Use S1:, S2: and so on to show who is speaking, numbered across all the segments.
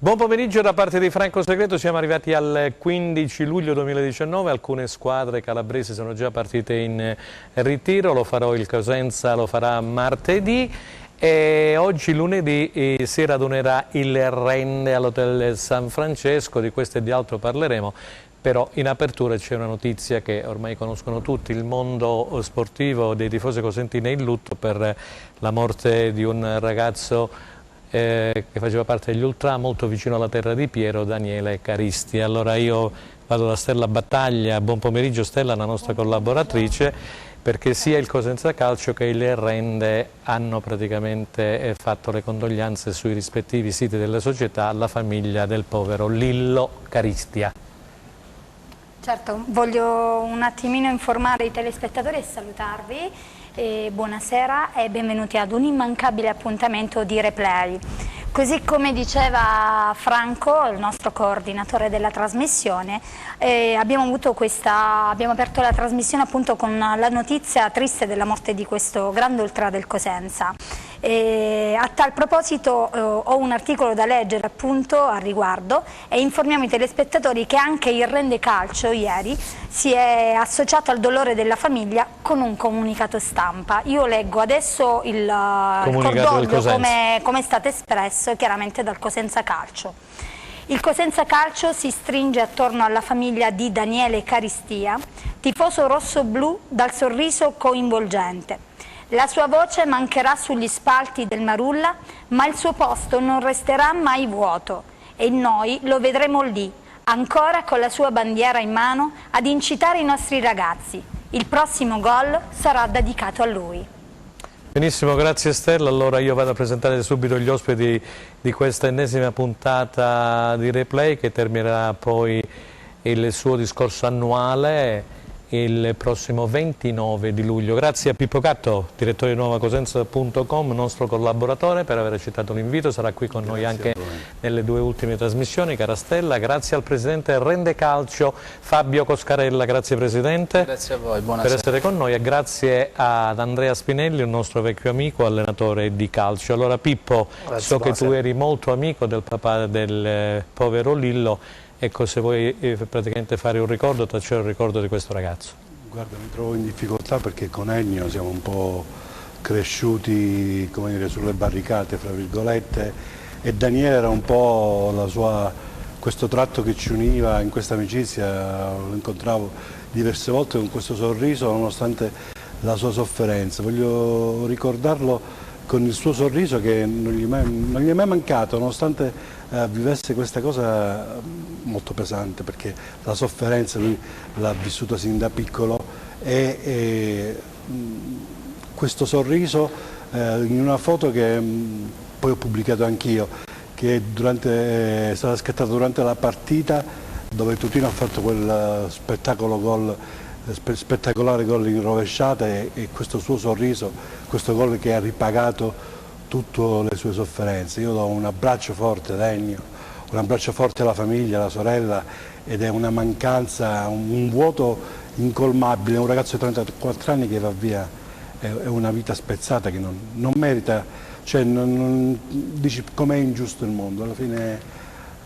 S1: Buon pomeriggio da parte di Franco Segreto, siamo arrivati al 15 luglio 2019, alcune squadre calabresi sono già partite in ritiro, lo farò il Cosenza, lo farà martedì e oggi lunedì si radunerà il Rende all'Hotel San Francesco, di questo e di altro parleremo. Però in apertura c'è una notizia che ormai conoscono tutti, il mondo sportivo dei tifosi cosentini è in lutto per la morte di un ragazzo che faceva parte degli Ultra, molto vicino alla terra di Piero, Daniele Caristi. Allora io vado da Stella Battaglia, buon pomeriggio Stella, la nostra collaboratrice, perché sia il Cosenza Calcio che il Rende hanno praticamente fatto le condoglianze sui rispettivi siti delle società alla famiglia del povero Lillo Caristia.
S2: Certo, voglio un attimino informare i telespettatori e salutarvi. Buonasera e benvenuti ad un immancabile appuntamento di Replay. Così come diceva Franco, il nostro coordinatore della trasmissione, abbiamo aperto la trasmissione appunto con la notizia triste della morte di questo grande ultra del Cosenza. A tal proposito ho un articolo da leggere appunto a riguardo e informiamo i telespettatori che anche il Rende Calcio ieri si è associato al dolore della famiglia con un comunicato stampa. Io leggo adesso il cordoglio come è stato espresso chiaramente dal Cosenza Calcio. Il Cosenza Calcio si stringe attorno alla famiglia di Daniele Caristia, tifoso rosso-blu dal sorriso coinvolgente. La sua voce mancherà sugli spalti del Marulla, ma il suo posto non resterà mai vuoto e noi lo vedremo lì, ancora con la sua bandiera in mano, ad incitare i nostri ragazzi. Il prossimo gol sarà dedicato a lui.
S1: Benissimo, grazie Stella. Allora io vado a presentare subito gli ospiti di questa ennesima puntata di Replay che terminerà poi il suo discorso annuale il prossimo 29 di luglio. Grazie a Pippo Catto, direttore di nuovacosenza.com, nostro collaboratore, per aver accettato l'invito, sarà qui con noi anche nelle due ultime trasmissioni, cara Stella. Grazie al presidente Rende Calcio Fabio Coscarella, grazie Presidente.
S3: Grazie a voi, buonasera.
S1: Per essere con noi e grazie ad Andrea Spinelli, un nostro vecchio amico, allenatore di calcio. Allora Pippo, so che tu eri molto amico del papà del povero Lillo. Ecco, se vuoi praticamente fare un ricordo, tracciare un ricordo di questo ragazzo.
S4: Guarda, mi trovo in difficoltà perché con Ennio siamo un po' cresciuti, come dire, sulle barricate, fra virgolette, e Daniele era un po' questo tratto che ci univa in questa amicizia, lo incontravo diverse volte con questo sorriso nonostante la sua sofferenza. Voglio ricordarlo con il suo sorriso che non gli è mai mancato, nonostante vivesse questa cosa molto pesante, perché la sofferenza lui l'ha vissuta sin da piccolo e questo sorriso in una foto che poi ho pubblicato anch'io, che è stata scattata durante la partita dove Tutino ha fatto quel spettacolare gol in rovesciata e questo suo sorriso, questo gol che ha ripagato tutte le sue sofferenze. Io do un abbraccio forte ad Ennio, un abbraccio forte alla famiglia, alla sorella, ed è una mancanza, un vuoto incolmabile. Un ragazzo di 34 anni che va via, è una vita spezzata che non merita, cioè dici com'è ingiusto il mondo. Alla fine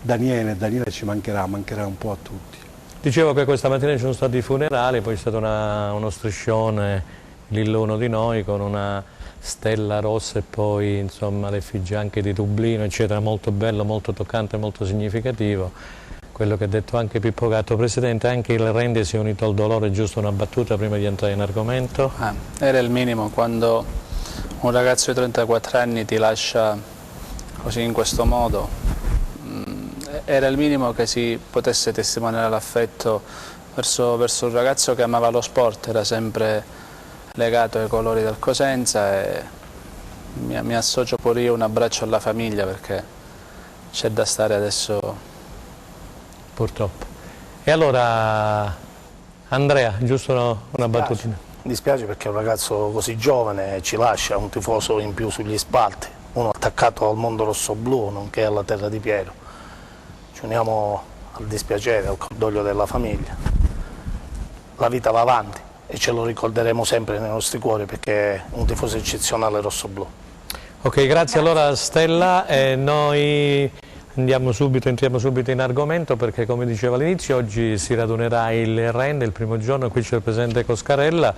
S4: Daniele ci mancherà un po' a tutti.
S1: Dicevo che questa mattina ci sono stati i funerali, poi c'è stato uno striscione, Lillo uno di noi, con una stella rossa e poi insomma l'effigie anche di Dublino, eccetera, molto bello, molto toccante, molto significativo. Quello che ha detto anche Pippo Gatto. Presidente, anche il Rende si è unito al dolore, giusto una battuta prima di entrare in argomento?
S3: Era il minimo, quando un ragazzo di 34 anni ti lascia così in questo modo, era il minimo che si potesse testimoniare l'affetto verso un ragazzo che amava lo sport, era sempre legato ai colori del Cosenza e mi associo pure io un abbraccio alla famiglia perché c'è da stare adesso.
S1: Purtroppo. E allora Andrea, giusto una battutina?
S5: Mi dispiace perché un ragazzo così giovane ci lascia, un tifoso in più sugli spalti, uno attaccato al mondo rosso-blu nonché alla terra di Piero. Ci uniamo al dispiacere, al cordoglio della famiglia. La vita va avanti e ce lo ricorderemo sempre nei nostri cuori perché è un tifoso eccezionale rosso-blu.
S1: Ok, grazie allora Stella. Noi entriamo subito in argomento perché, come dicevo all'inizio, oggi si radunerà il Rende, il primo giorno, qui c'è il presidente Coscarella.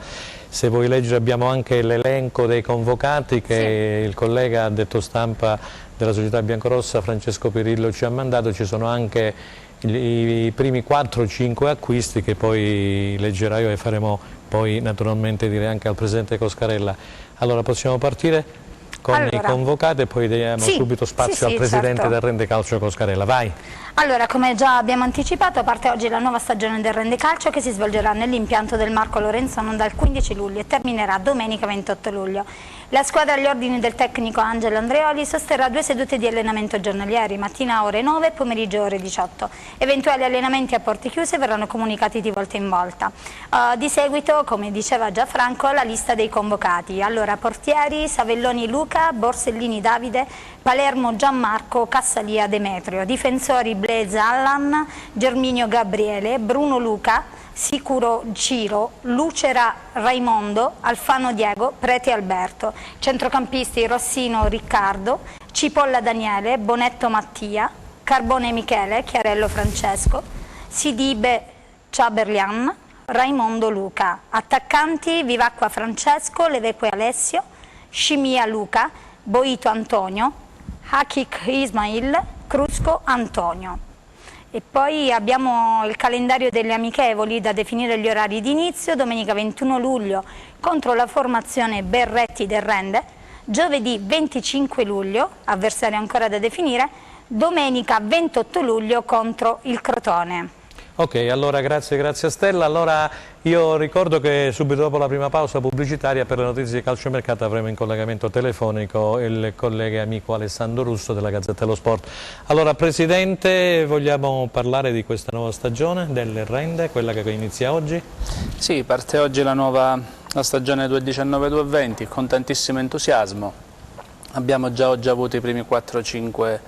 S1: Se vuoi leggere abbiamo anche l'elenco dei convocati che il collega addetto stampa della società biancorossa Francesco Pirillo ci ha mandato. Ci sono anche i primi 4-5 acquisti che poi leggerò io e faremo poi naturalmente dire anche al presidente Coscarella. Allora possiamo partire con i convocati e poi diamo subito spazio al presidente del Rende Calcio Coscarella. Vai!
S2: Allora, come già abbiamo anticipato, parte oggi la nuova stagione del Rende Calcio che si svolgerà nell'impianto del Marco Lorenzano dal 15 luglio e terminerà domenica 28 luglio. La squadra agli ordini del tecnico Angelo Andreoli sosterrà 2 sedute di allenamento giornalieri, mattina ore 9 e pomeriggio ore 18. Eventuali allenamenti a porte chiuse verranno comunicati di volta in volta. Di seguito, come diceva già Franco, la lista dei convocati. Allora, portieri: Savelloni Luca, Borsellini Davide, Palermo Gianmarco, Cassalia Demetrio. Difensori: Blaise Allan, Germinio Gabriele, Bruno Luca, Sicuro Ciro, Lucera Raimondo, Alfano Diego, Preti Alberto. Centrocampisti: Rossino Riccardo, Cipolla Daniele, Bonetto Mattia, Carbone Michele, Chiarello Francesco, Sidibe Ciaberlian, Raimondo Luca. Attaccanti: Vivacqua Francesco, Leveque Alessio, Scimia Luca, Boito Antonio, Hakik Ismail, Crusco Antonio. E poi abbiamo il calendario delle amichevoli da definire gli orari di inizio: domenica 21 luglio contro la formazione Berretti del Rende, giovedì 25 luglio, avversario ancora da definire, domenica 28 luglio contro il Crotone.
S1: Ok, allora grazie a Stella. Allora io ricordo che subito dopo la prima pausa pubblicitaria per le notizie di calciomercato avremo in collegamento telefonico il collega e amico Alessandro Russo della Gazzetta dello Sport. Allora Presidente, vogliamo parlare di questa nuova stagione del Rende, quella che inizia oggi?
S3: Sì, parte oggi la stagione 2019-2020 con tantissimo entusiasmo. Abbiamo già oggi avuto i primi 4-5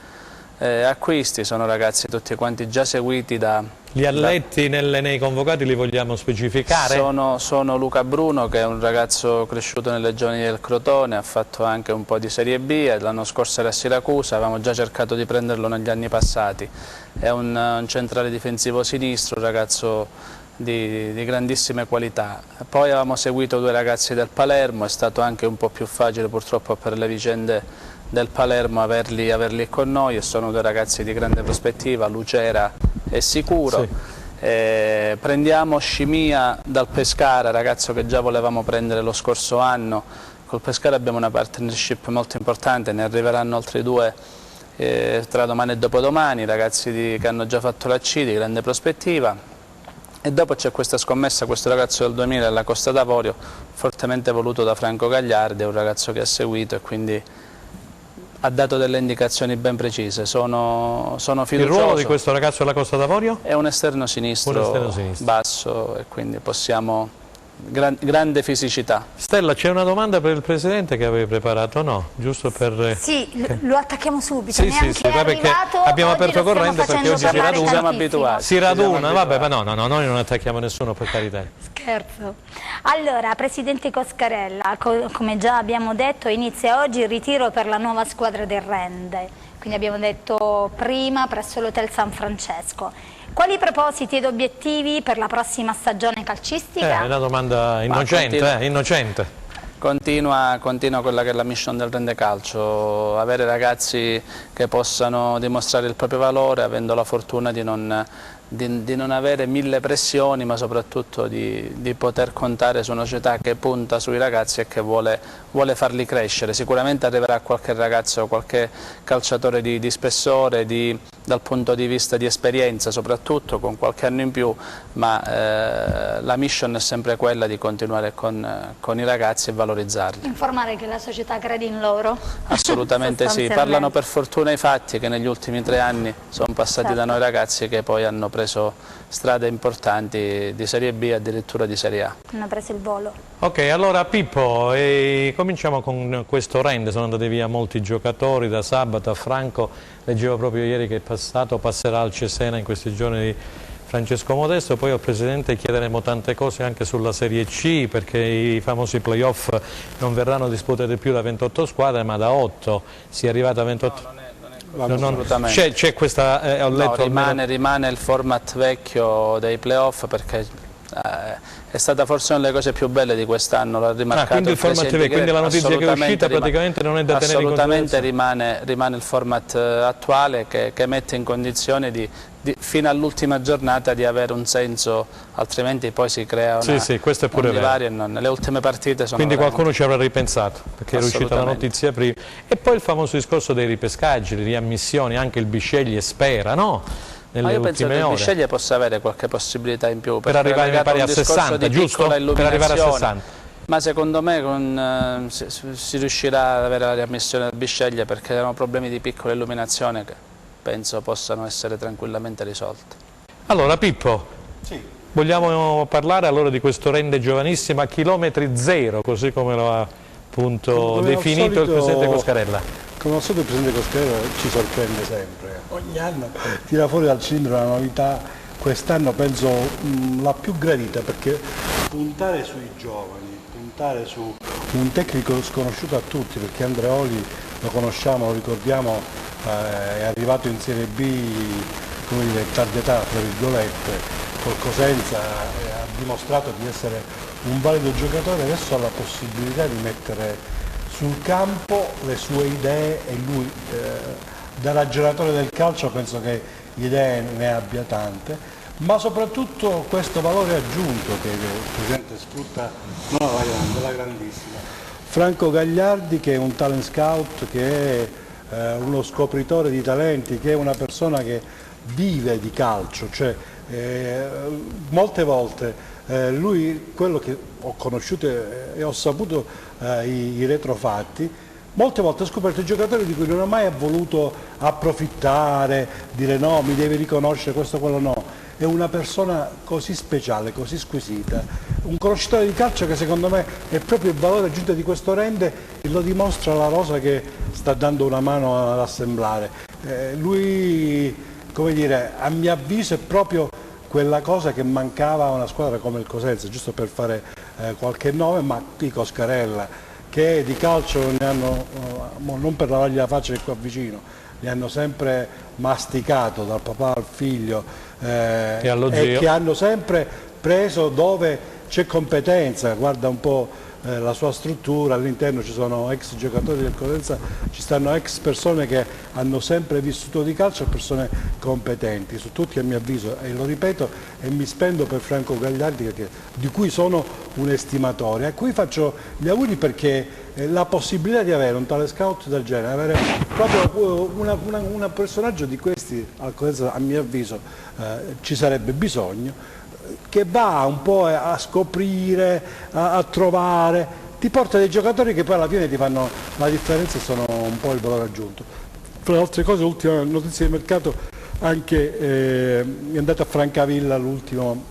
S3: acquisti, sono ragazzi tutti quanti già seguiti da...
S1: Gli alletti nei convocati li vogliamo specificare?
S3: Sono Luca Bruno, che è un ragazzo cresciuto nelle giovani del Crotone, ha fatto anche un po' di Serie B, l'anno scorso era a Siracusa, avevamo già cercato di prenderlo negli anni passati. È un centrale difensivo sinistro, un ragazzo di grandissime qualità. Poi avevamo seguito 2 ragazzi del Palermo, è stato anche un po' più facile purtroppo per le vicende del Palermo averli con noi, e sono 2 ragazzi di grande prospettiva, Lucera e Sicuro. Sì. Prendiamo Scimia dal Pescara, ragazzo che già volevamo prendere lo scorso anno. Col Pescara abbiamo una partnership molto importante, ne arriveranno altri 2 tra domani e dopodomani, ragazzi che hanno già fatto la C, di grande prospettiva. E dopo c'è questa scommessa, questo ragazzo del 2000 della Costa d'Avorio, fortemente voluto da Franco Gagliardi, è un ragazzo che ha seguito e quindi ha dato delle indicazioni ben precise, sono fiducioso.
S1: Il ruolo di questo ragazzo della Costa d'Avorio?
S3: È un esterno sinistro, basso, e quindi possiamo... grande fisicità.
S1: Stella, c'è una domanda per il Presidente che avevi preparato, no? Giusto per...
S2: Sì, lo attacchiamo subito.
S1: Sì, perché abbiamo aperto corrente perché oggi si raduna.
S3: Siamo abituati.
S1: Si raduna, vabbè, ma no, noi non attacchiamo nessuno, per carità.
S2: Scherzo. Allora, Presidente Coscarella, come già abbiamo detto, inizia oggi il ritiro per la nuova squadra del Rende. Quindi abbiamo detto prima presso l'Hotel San Francesco. Quali propositi ed obiettivi per la prossima stagione calcistica?
S1: È una domanda innocente.
S3: Continua quella che è la mission del Rende Calcio, avere ragazzi che possano dimostrare il proprio valore, avendo la fortuna di non avere 1000 pressioni, ma soprattutto di poter contare su una società che punta sui ragazzi e che vuole farli crescere. Sicuramente arriverà qualche ragazzo, qualche calciatore di spessore, dal punto di vista di esperienza soprattutto, con qualche anno in più, ma la mission è sempre quella di continuare con i ragazzi e valorizzarli.
S2: Informare che la società crede in loro?
S3: Assolutamente sì, parlano per fortuna i fatti che negli ultimi 3 anni sono passati da noi ragazzi che poi hanno preso strade importanti di Serie B e addirittura di Serie A.
S2: Hanno preso il volo.
S1: Ok, allora Pippo, cominciamo con questo Rende. Sono andati via molti giocatori da sabato. A Franco leggevo proprio ieri che passerà al Cesena in questi giorni di Francesco Modesto. Poi al Presidente chiederemo tante cose anche sulla Serie C, perché i famosi playoff non verranno disputati più da 28 squadre ma da 8. Si è arrivata a 28.
S3: No, non è assolutamente.
S1: C'è questa, ho letto
S3: no, rimane il format vecchio dei playoff, perché è stata forse una delle cose più belle di quest'anno, l'ha rimarcato
S1: quindi il format
S3: Presidente,
S1: quindi la notizia che è uscita praticamente non è da tenere in considerazione?
S3: Assolutamente rimane il format attuale che mette in condizione fino all'ultima giornata di avere un senso, altrimenti poi si crea una,
S1: questo è pure
S3: divario. Le ultime partite sono
S1: quindi
S3: veramente...
S1: qualcuno ci avrà ripensato, perché era uscita la notizia prima. E poi il famoso discorso dei ripescaggi, le riammissioni, anche il Bisceglie spera, no?
S3: Ma io penso che il Bisceglie possa avere qualche possibilità in più
S1: per arrivare mi pare a 60, giusto? Per arrivare a 60.
S3: Ma secondo me si riuscirà ad avere la riammissione del Bisceglie, perché erano problemi di piccola illuminazione che penso possano essere tranquillamente risolti.
S1: Allora Pippo, vogliamo parlare allora di questo Rende giovanissimo a chilometri zero, così come lo ha appunto definito il Presidente Coscarella?
S4: Come al solito il Presidente Coscarella ci sorprende sempre, ogni anno tira fuori dal cilindro una novità, quest'anno penso la più gradita, perché puntare sui giovani, puntare su un tecnico sconosciuto a tutti, perché Andreoli lo conosciamo, lo ricordiamo, è arrivato in Serie B, come dire, tarda età, tra virgolette, col Cosenza, ha dimostrato di essere un valido giocatore, adesso ha la possibilità di mettere sul campo le sue idee, e lui da ragionatore del calcio penso che idee ne abbia tante, ma soprattutto questo valore aggiunto che il Presidente sfrutta non alla grande, alla grandissima. Franco Gagliardi, che è un talent scout, che è uno scopritore di talenti, che è una persona che vive di calcio, cioè molte volte lui, quello che ho conosciuto e ho saputo i retrofatti, molte volte ho scoperto giocatori di cui non ho mai voluto approfittare, dire no, mi devi riconoscere questo, quello no. È una persona così speciale, così squisita, un conoscitore di calcio che secondo me è proprio il valore aggiunto di questo Rende, e lo dimostra la rosa che sta dando una mano ad assemblare. Lui, come dire, a mio avviso è proprio quella cosa che mancava a una squadra come il Cosenza, giusto per fare qualche nome, ma qui Coscarella, che di calcio ne hanno, non per lavargli la faccia che qua vicino, li hanno sempre masticato dal papà al figlio, e che hanno sempre preso dove c'è competenza. Guarda un po' la sua struttura, all'interno ci sono ex giocatori del Cosenza, ci stanno ex persone che hanno sempre vissuto di calcio, e persone competenti, su tutti a mio avviso, e lo ripeto e mi spendo per Franco Gagliardi, di cui sono un estimatore, a cui faccio gli auguri, perché la possibilità di avere un tale scout del genere, avere proprio un personaggio di questi al Cosenza, a mio avviso ci sarebbe bisogno, che va un po' a scoprire, a trovare, ti porta dei giocatori che poi alla fine ti fanno la differenza e sono un po' il valore aggiunto. Fra le altre cose, ultima notizia di mercato, anche è andato a Francavilla l'ultimo,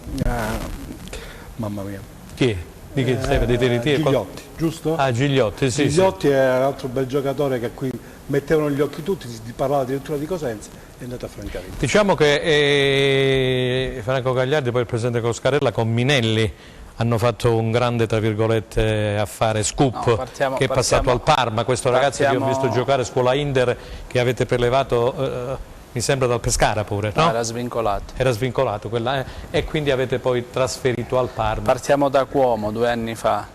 S4: mamma mia.
S1: Chi? Di che stai?
S4: Gigliotti, giusto?
S1: Ah, Gigliotti, sì.
S4: Gigliotti è un altro bel giocatore che a cui mettevano gli occhi tutti, si parlava addirittura di Cosenza, è andato a Francavilla.
S1: Diciamo che Franco Gagliardi e poi il Presidente Coscarella con Minelli hanno fatto un grande, tra virgolette, affare scoop, che è passato al Parma, questo ragazzo che ho visto giocare scuola Inder, che avete prelevato mi sembra dal Pescara pure, no?
S3: Era svincolato.
S1: Era svincolato, e quindi avete poi trasferito al Parma.
S3: Partiamo da Cuomo 2 anni fa,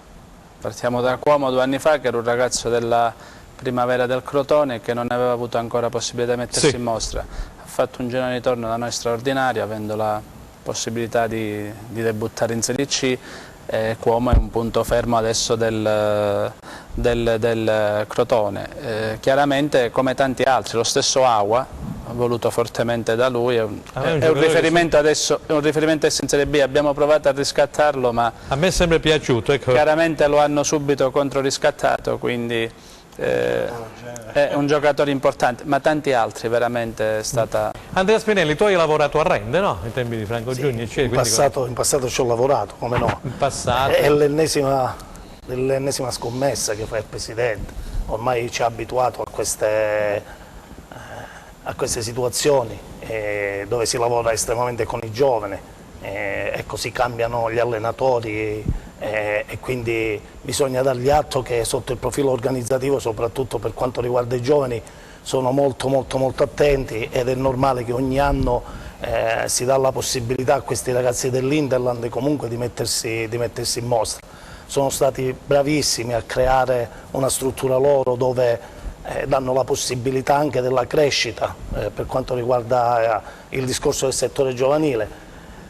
S3: che era un ragazzo della primavera del Crotone, che non aveva avuto ancora possibilità di mettersi in mostra. Ha fatto un giro di ritorno da noi straordinario, avendo la possibilità di debuttare in Serie C. Cuomo è un punto fermo adesso del Crotone. Chiaramente, come tanti altri, lo stesso Aua, voluto fortemente da lui, è un riferimento adesso in Serie B. Abbiamo provato a riscattarlo, ma
S1: a me è sempre piaciuto, ecco.
S3: Chiaramente lo hanno subito controriscattato, quindi è un giocatore importante, ma tanti altri veramente è stata...
S1: Andrea Spinelli, tu hai lavorato a Rende, no? Ai tempi di Franco Giugni?
S5: In passato ci ho lavorato, come no?
S1: In passato?
S5: È l'ennesima scommessa che fa il Presidente, ormai ci ha abituato a queste situazioni dove si lavora estremamente con i giovani, e così cambiano gli allenatori, e quindi bisogna dargli atto che sotto il profilo organizzativo, soprattutto per quanto riguarda i giovani, sono molto attenti ed è normale che ogni anno si dà la possibilità a questi ragazzi dell'Interland comunque di mettersi in mostra. Sono stati bravissimi a creare una struttura loro dove danno la possibilità anche della crescita per quanto riguarda il discorso del settore giovanile,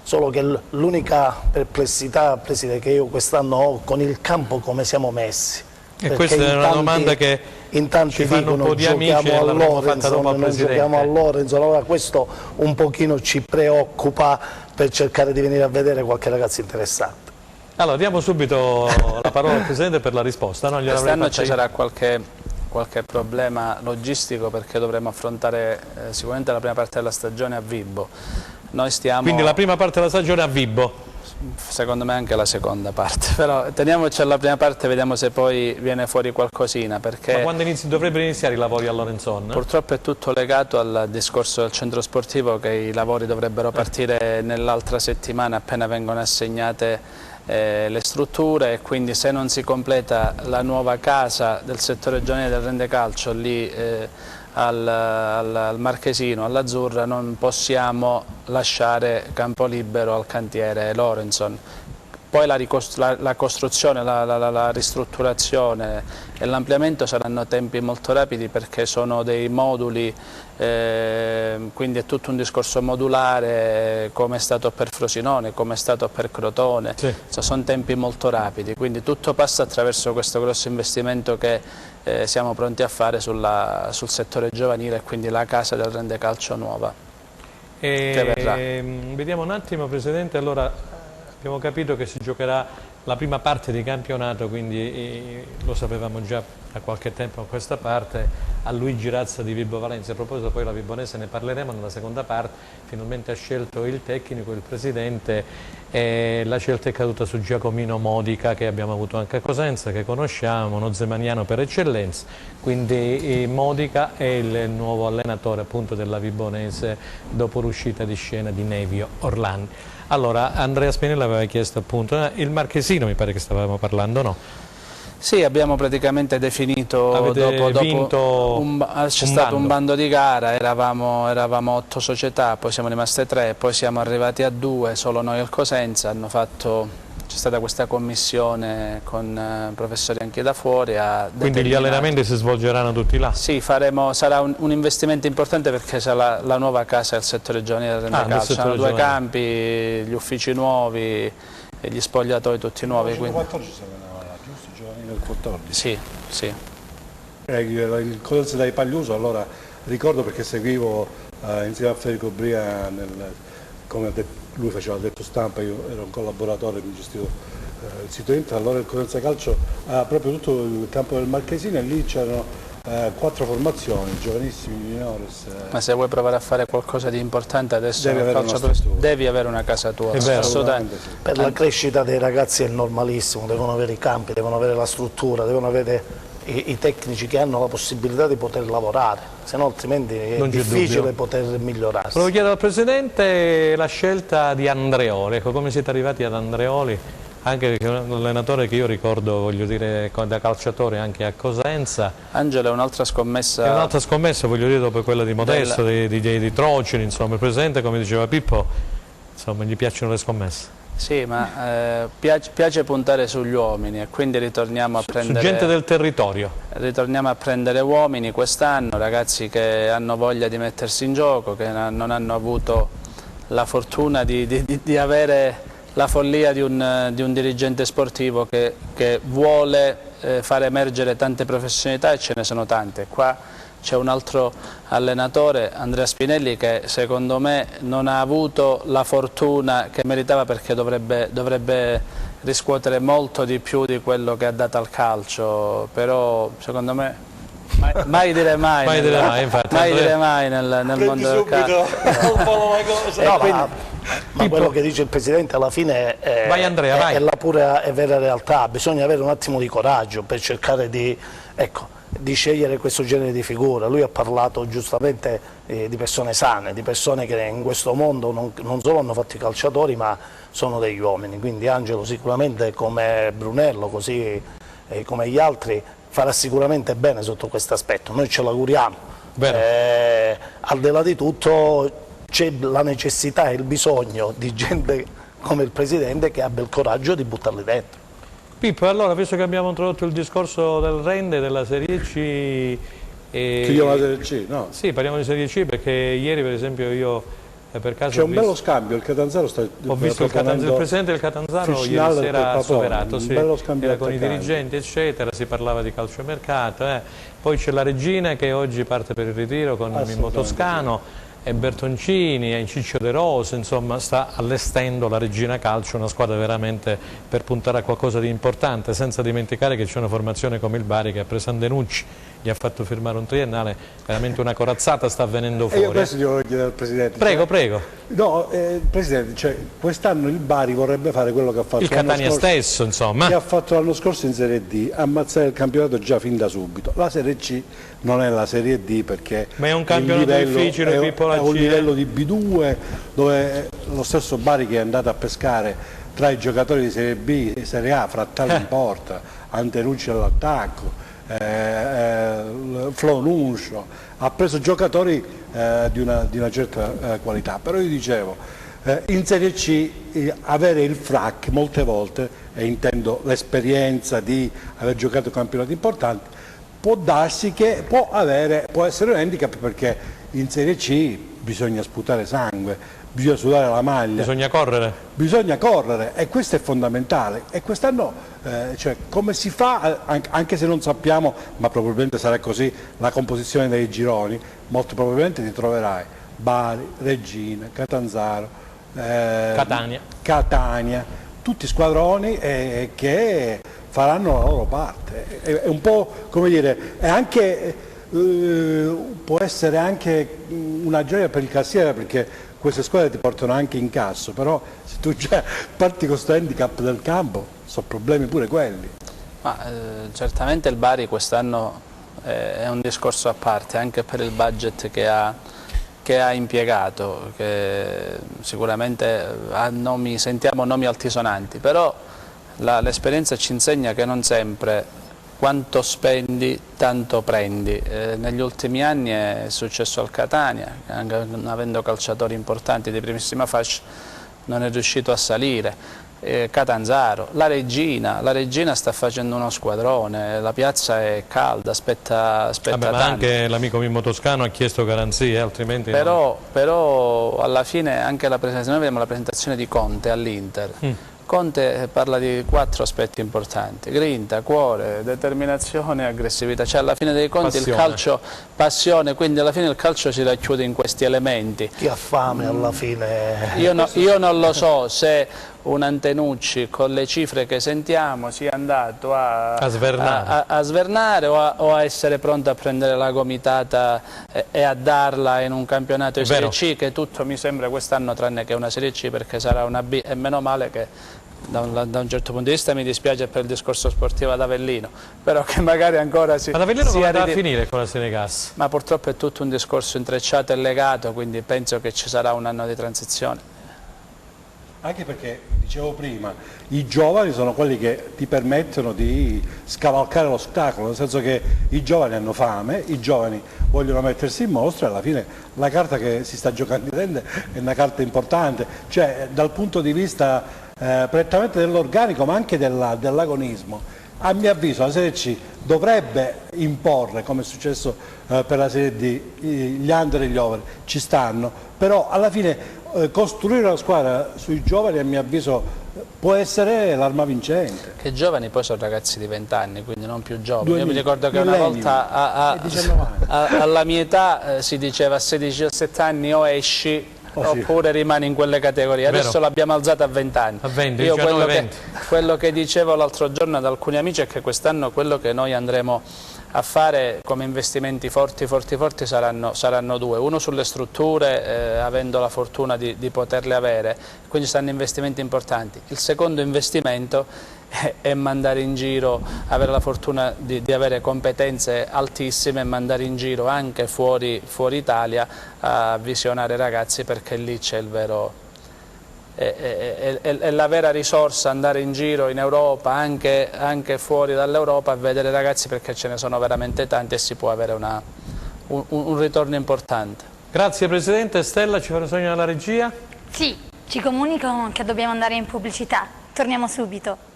S5: solo che l'unica perplessità, Presidente, che io quest'anno ho con il campo come siamo messi.
S1: E questa è una domanda che
S5: in tanti
S1: ci fanno un po' di amici e l'avremo fatta dopo al Presidente.
S5: Giochiamo a Lorenzo, allora questo un pochino ci preoccupa per cercare di venire a vedere qualche ragazzo interessante.
S1: Allora diamo subito la parola al Presidente per la risposta. No?
S3: Quest'anno ci sarà qualche problema logistico perché dovremo affrontare sicuramente la prima parte della stagione a Vibo.
S1: Quindi la prima parte della stagione a Vibo?
S3: Secondo me anche la seconda parte, però teniamoci alla prima parte e vediamo se poi viene fuori qualcosina. Perché
S1: ma quando dovrebbero iniziare i lavori a Lorenzon?
S3: Purtroppo è tutto legato al discorso del centro sportivo, che i lavori dovrebbero partire nell'altra settimana appena vengono assegnate le strutture, e quindi se non si completa la nuova casa del settore giovanile del Rendecalcio lì al Marchesino, all'Azzurra, non possiamo lasciare campo libero al cantiere Lorenzon. Poi la costruzione, la ristrutturazione e l'ampliamento saranno tempi molto rapidi perché sono dei moduli, quindi è tutto un discorso modulare, come è stato per Frosinone, come è stato per Crotone. Sì. Sono tempi molto rapidi, quindi tutto passa attraverso questo grosso investimento che siamo pronti a fare sul settore giovanile, e quindi la casa del Rendecalcio nuova che verrà.
S1: Vediamo un attimo, Presidente, allora abbiamo capito che si giocherà la prima parte di campionato, quindi lo sapevamo già da qualche tempo a questa parte, a Luigi Razza di Vibo Valentia. A proposito, poi la Vibonese ne parleremo nella seconda parte. Finalmente ha scelto il tecnico, il Presidente, e la scelta è caduta su Giacomino Modica, che abbiamo avuto anche a Cosenza, che conosciamo, uno zemaniano per eccellenza. Quindi Modica è il nuovo allenatore appunto della Vibonese dopo l'uscita di scena di Nevio Orlandi. Allora, Andrea Spinelli aveva chiesto appunto il Marchesino, mi pare che stavamo parlando, no?
S3: Sì, abbiamo praticamente definito, c'è stato un bando di gara, eravamo 8 società, poi siamo rimaste 3, poi siamo arrivati a 2, solo noi al Cosenza, c'è stata questa commissione con professori anche da fuori.
S1: Quindi gli allenamenti si svolgeranno tutti là?
S3: Sì, sarà un investimento importante perché sarà la nuova casa del settore giovanile del Rendecalcio. Saranno 2 campi, gli uffici nuovi e gli spogliatoi tutti nuovi.
S4: Il 14 sarà giusto? Giovanile del 14?
S3: Sì, sì.
S4: Il Cosenza dai Pagliuso, allora ricordo perché seguivo insieme a Federico Bria come ha detto, lui faceva il detto stampa, io ero un collaboratore, mi gestivo il sito internet. Allora il Cosenza Calcio ha proprio tutto il campo del Marchesino e lì c'erano 4 formazioni, giovanissimi, minores.
S3: Ma se vuoi provare a fare qualcosa di importante adesso devi avere una casa tua.
S1: Assolutamente.
S5: Sì. Per la crescita dei ragazzi è normalissimo, devono avere i campi, devono avere la struttura, devono avere i tecnici che hanno la possibilità di poter lavorare, se no altrimenti è difficile poter migliorarsi.
S1: Volevo chiedere al Presidente la scelta di Andreoli, ecco, come siete arrivati ad Andreoli, anche un allenatore che io ricordo, voglio dire, da calciatore anche a Cosenza.
S3: Angelo è un'altra scommessa.
S1: È un'altra scommessa, voglio dire, dopo quella di Modesto, di Trocini, insomma. Il Presidente, come diceva Pippo, insomma, gli piacciono le scommesse.
S3: Sì, ma piace puntare sugli uomini e quindi ritorniamo a prendere...
S1: Su gente del territorio.
S3: Ritorniamo a prendere uomini quest'anno, ragazzi che hanno voglia di mettersi in gioco, che non hanno avuto la fortuna di avere la follia di un dirigente sportivo che vuole far emergere tante professionalità, e ce ne sono tante. Qua c'è un altro allenatore, Andrea Spinelli, che secondo me non ha avuto la fortuna che meritava, perché dovrebbe riscuotere molto di più di quello che ha dato al calcio, però secondo me mai dire mai, nel mondo del calcio.
S5: Ma quello che dice il Presidente alla fine è la pura e vera realtà. Bisogna avere un attimo di coraggio per cercare di scegliere questo genere di figura. Lui ha parlato giustamente di persone sane, di persone che in questo mondo non solo hanno fatto i calciatori ma sono degli uomini, quindi Angelo sicuramente, come Brunello, così come gli altri, farà sicuramente bene sotto questo aspetto. Noi ce l'auguriamo, Al di là di tutto c'è la necessità e il bisogno di gente come il Presidente che abbia il coraggio di buttarli dentro.
S1: Pippo, allora, visto che abbiamo introdotto il discorso del rende, della Serie C...
S4: Chiudiamo la Serie C, no?
S1: Sì, parliamo di Serie C perché ieri per esempio io per caso
S4: c'è un bello scambio, il Catanzaro sta
S1: ho visto il presidente del Catanzaro ieri sera assoverato, sì, era con i dirigenti eccetera, si parlava di calciomercato, poi c'è la Regina che oggi parte per il ritiro con Mimmo Toscano, e Bertoncini e Ciccio De Rose, insomma sta allestendo la Regina Calcio, una squadra veramente per puntare a qualcosa di importante, senza dimenticare che c'è una formazione come il Bari che ha preso Andenucci, gli ha fatto firmare un triennale, veramente una corazzata sta avvenendo fuori.
S4: Io questo devo chiedere al Presidente.
S1: Prego, prego.
S4: No, Presidente, quest'anno il Bari vorrebbe fare quello che ha fatto
S1: il Catania stesso, insomma.
S4: Che ha fatto l'anno scorso in Serie D, ammazzare il campionato già fin da subito. La Serie C non è la Serie D perché
S1: ma è un campionato difficile,
S4: è un livello di B2 dove lo stesso Bari che è andato a pescare tra i giocatori di Serie B e Serie A, Frattali in porta, Antenucci all'attacco, Flo Nuncio, ha preso giocatori di una certa qualità, però io dicevo in Serie C avere il FRAC molte volte, e intendo l'esperienza di aver giocato campionati importanti, può darsi che può essere un handicap perché in Serie C bisogna sputare sangue, bisogna sudare la maglia.
S1: Bisogna correre.
S4: Bisogna correre e questo è fondamentale. E quest'anno, come si fa, anche se non sappiamo, ma probabilmente sarà così, la composizione dei gironi, molto probabilmente ti troverai Bari, Regina, Catanzaro, Catania, tutti squadroni che faranno la loro parte. È un po', come dire, è anche... può essere anche una gioia per il cassiere perché queste squadre ti portano anche in casso, però se tu già parti con questo handicap del campo sono problemi pure quelli.
S3: Ma, certamente il Bari quest'anno è un discorso a parte anche per il budget che ha impiegato, che sicuramente sentiamo nomi altisonanti, però l'esperienza ci insegna che non sempre quanto spendi, tanto prendi. Negli ultimi anni è successo al Catania, anche avendo calciatori importanti di primissima fascia, non è riuscito a salire. Catanzaro, la Regina sta facendo uno squadrone, la piazza è calda, aspetta
S1: ma anche l'amico Mimmo Toscano ha chiesto garanzie, altrimenti
S3: però alla fine anche noi vediamo la presentazione di Conte all'Inter. Conte parla di 4 aspetti importanti: grinta, cuore, determinazione e aggressività, cioè alla fine dei conti passione. Il calcio, passione, quindi alla fine il calcio si racchiude in questi elementi.
S5: Chi ha fame alla fine?
S3: Io non lo so se un Antenucci con le cifre che sentiamo sia andato a svernare o a essere pronto a prendere la gomitata e a darla in un campionato di Serie C, che tutto mi sembra quest'anno tranne che una Serie C, perché sarà una B, e meno male che da un certo punto di vista mi dispiace per il discorso sportivo ad Avellino, però che magari ancora si...
S1: Ma ad Avellino come andrà a finire con la Senegas?
S3: Ma purtroppo è tutto un discorso intrecciato e legato, quindi penso che ci sarà un anno di transizione.
S4: Anche perché, dicevo prima, i giovani sono quelli che ti permettono di scavalcare l'ostacolo, nel senso che i giovani hanno fame, i giovani vogliono mettersi in mostra e alla fine la carta che si sta giocando in rende è una carta importante, cioè dal punto di vista prettamente dell'organico ma anche dell'agonismo. A mio avviso la Serie C dovrebbe imporre, come è successo per la Serie D, gli under e gli over, ci stanno, però alla fine costruire una squadra sui giovani a mio avviso può essere l'arma vincente.
S3: Che giovani poi sono ragazzi di 20 anni, quindi non più giovani. Io mi ricordo che una volta alla mia età si diceva a 16-17 anni o esci oppure rimani in quelle categorie. Adesso l'abbiamo alzata a 20 anni.
S1: A 20,
S3: io quello che dicevo l'altro giorno ad alcuni amici è che quest'anno quello che noi andremo a fare come investimenti forti saranno 2, uno sulle strutture, avendo la fortuna di poterle avere, quindi saranno investimenti importanti. Il secondo investimento è mandare in giro, avere la fortuna di avere competenze altissime e mandare in giro anche fuori Italia a visionare ragazzi, perché lì c'è il vero... È la vera risorsa, andare in giro in Europa, anche fuori dall'Europa, a vedere ragazzi, perché ce ne sono veramente tanti e si può avere un ritorno importante.
S1: Grazie Presidente. Stella, ci fa un segno alla regia?
S2: Sì, ci comunicano che dobbiamo andare in pubblicità. Torniamo subito.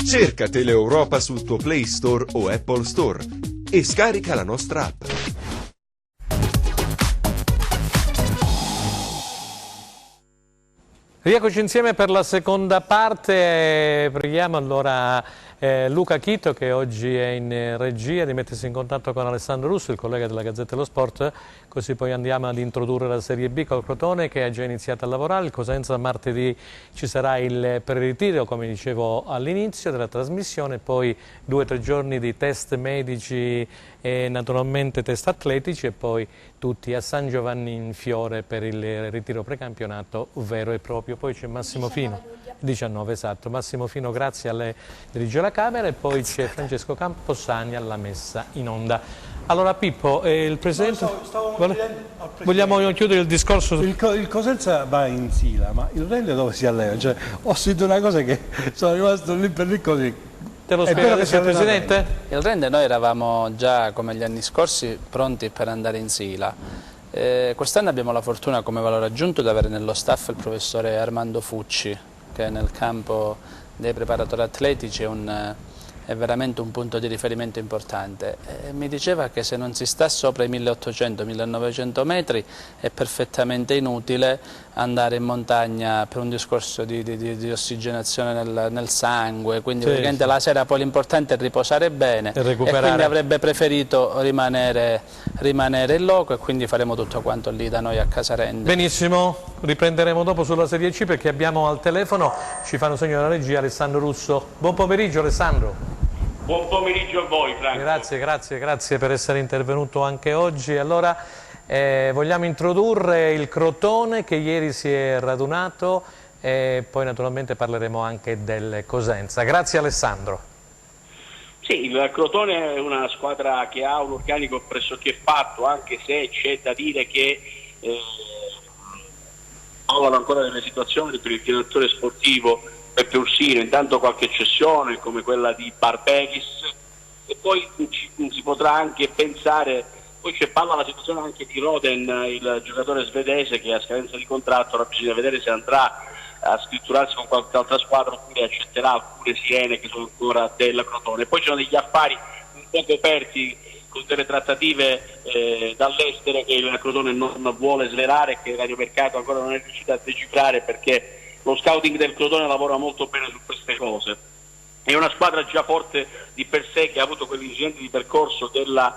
S6: Cerca Teleeuropa sul tuo Play Store o Apple Store e scarica la nostra app.
S1: Rieccoci insieme per la seconda parte. Preghiamo allora Luca Chito, che oggi è in regia, di mettersi in contatto con Alessandro Russo, il collega della Gazzetta dello Sport, così poi andiamo ad introdurre la Serie B col Crotone, che ha già iniziato a lavorare. Il Cosenza martedì ci sarà il preritiro, come dicevo all'inizio della trasmissione, poi 2 o 3 giorni di test medici e naturalmente test atletici, e poi tutti a San Giovanni in Fiore per il ritiro precampionato vero e proprio. Poi c'è Massimo Fino, 19 esatto, Massimo Fino grazie a lei dirige la Camera, e poi c'è Francesco Camposani alla messa in onda. Allora Pippo, il Presidente, vogliamo chiudere il discorso?
S4: Il Cosenza va in Sila, ma il Rende dove si allena? Cioè, ho sentito una cosa che sono rimasto lì per lì così.
S1: Te lo spiego adesso il Presidente?
S3: Il Rende noi eravamo già, come gli anni scorsi, pronti per andare in Sila. Quest'anno abbiamo la fortuna come valore aggiunto di avere nello staff il professore Armando Fucci, che nel campo dei preparatori atletici è veramente un punto di riferimento importante. Mi diceva che se non si sta sopra i 1800-1900 metri è perfettamente inutile andare in montagna per un discorso di ossigenazione nel sangue, quindi
S1: sì,
S3: praticamente
S1: sì.
S3: La sera poi l'importante è riposare bene e quindi avrebbe preferito rimanere in loco, e quindi faremo tutto quanto lì da noi a Casarende.
S1: Benissimo, riprenderemo dopo sulla Serie C, perché abbiamo al telefono, ci fanno segno dalla regia, Alessandro Russo. Buon pomeriggio Alessandro.
S7: Buon pomeriggio a voi Franco.
S1: Grazie per essere intervenuto anche oggi. Allora vogliamo introdurre il Crotone, che ieri si è radunato, e poi naturalmente parleremo anche del Cosenza. Grazie Alessandro.
S7: Sì, il Crotone è una squadra che ha un organico pressoché fatto, anche se c'è da dire che trovano ancora delle situazioni per il direttore sportivo Peppe Ursino, intanto qualche cessione come quella di Barberis, e poi si potrà anche pensare, poi c'è palla la situazione anche di Roden, il giocatore svedese che a scadenza di contratto. Ora bisogna vedere se andrà a scritturarsi con qualche altra squadra oppure accetterà alcune sirene che sono ancora del Crotone. Poi ci sono degli affari un po' coperti con delle trattative dall'estero che il Crotone non vuole svelare e che il radiomercato ancora non è riuscito a decifrare, perché lo scouting del Crotone lavora molto bene su queste cose. È una squadra già forte di per sé, che ha avuto quell'incidente di percorso del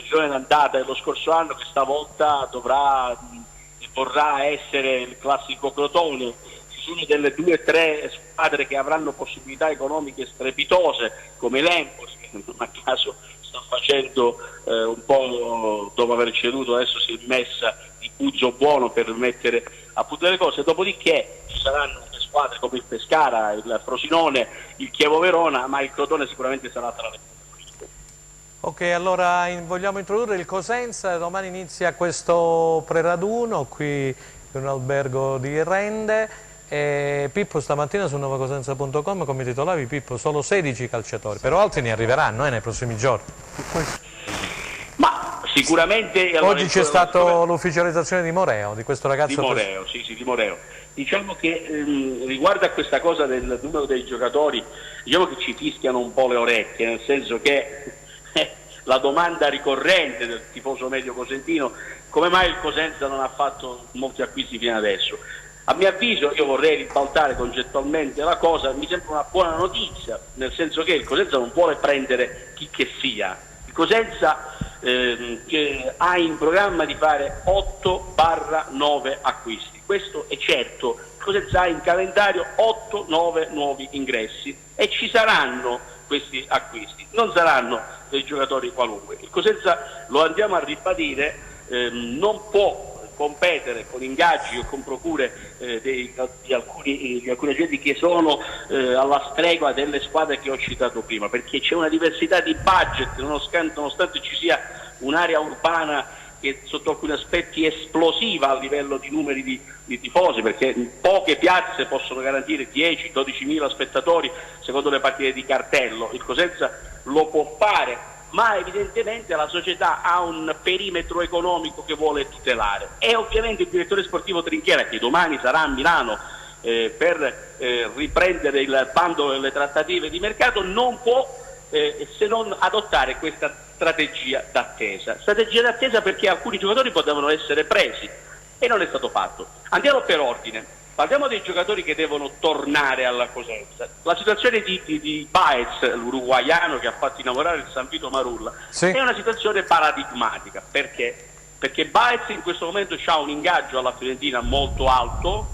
S7: girone d'andata dello scorso anno, che stavolta vorrà essere il classico Crotone. Ci sono delle 2 o 3 squadre che avranno possibilità economiche strepitose, come l'Empoli, che non a caso sta facendo un po', dopo aver ceduto, adesso si è messa di puzzo buono per mettere a punto delle cose. Dopodiché ci saranno le squadre come il Pescara, il Frosinone, il Chievo Verona, ma il Crotone sicuramente sarà tra le prime.
S1: Ok, allora vogliamo introdurre il Cosenza. Domani inizia questo preraduno qui in un albergo di Rende. Pippo, stamattina su novacosenza.com, come titolavi Pippo, solo 16 calciatori, però altri ne arriveranno nei prossimi giorni.
S7: Ma sicuramente
S1: oggi c'è stata l'ufficializzazione di Moreo, di questo ragazzo.
S7: Di Moreo, sì, di Moreo. Diciamo che riguardo a questa cosa del numero dei giocatori, diciamo che ci fischiano un po' le orecchie, nel senso che la domanda ricorrente del tifoso medio cosentino: come mai il Cosenza non ha fatto molti acquisti fino adesso? A mio avviso, io vorrei ribaltare concettualmente la cosa, mi sembra una buona notizia, nel senso che il Cosenza non vuole prendere chi che sia. Il Cosenza che ha in programma di fare 8/9 acquisti, questo è certo. Il Cosenza ha in calendario 8-9 nuovi ingressi e ci saranno questi acquisti, non saranno dei giocatori qualunque. Il Cosenza, lo andiamo a ribadire, non può competere con ingaggi o con procure di alcuni agenti che sono alla stregua delle squadre che ho citato prima, perché c'è una diversità di budget, nonostante ci sia un'area urbana che sotto alcuni aspetti esplosiva a livello di numeri di tifosi, perché poche piazze possono garantire 10-12 mila spettatori secondo le partite di cartello. Il Cosenza lo può fare, ma evidentemente la società ha un perimetro economico che vuole tutelare, e ovviamente il direttore sportivo Trinchiera, che domani sarà a Milano per riprendere il bando delle trattative di mercato, non può se non adottare questa strategia d'attesa perché alcuni giocatori potevano essere presi e non è stato fatto. Andiamo per ordine, parliamo dei giocatori che devono tornare alla Cosenza. La situazione di Baez, l'uruguaiano che ha fatto innamorare il San Vito Marulla, è una situazione paradigmatica. Perché Baez in questo momento ha un ingaggio alla Fiorentina molto alto,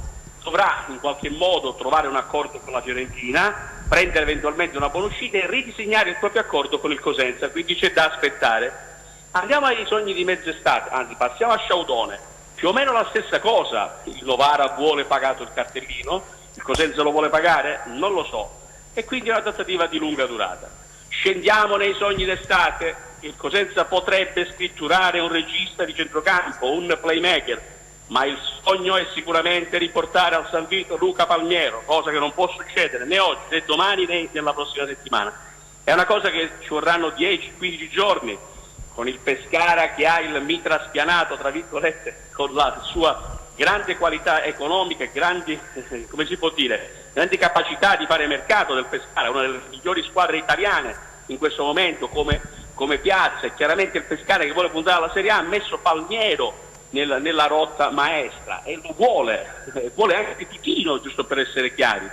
S7: dovrà in qualche modo trovare un accordo con la Fiorentina, prendere eventualmente una buona uscita e ridisegnare il proprio accordo con il Cosenza, quindi c'è da aspettare. Andiamo ai sogni di mezz'estate, anzi passiamo a Sciaudone, più o meno la stessa cosa. Il Novara vuole pagato il cartellino, il Cosenza lo vuole pagare? Non lo so, e quindi è una trattativa di lunga durata. Scendiamo nei sogni d'estate, il Cosenza potrebbe scritturare un regista di centrocampo, un playmaker, ma il sogno è sicuramente riportare al San Vito Luca Palmiero, cosa che non può succedere né oggi né domani né nella prossima settimana. È una cosa che ci vorranno 10-15 giorni, con il Pescara che ha il mitra spianato, tra virgolette, con la sua grande qualità economica e grandi, come si può dire, grandi capacità di fare mercato del Pescara, una delle migliori squadre italiane in questo momento come piazza, e chiaramente il Pescara che vuole puntare alla Serie A ha messo Palmiero nella rotta maestra e lo vuole anche Titino, giusto per essere chiari.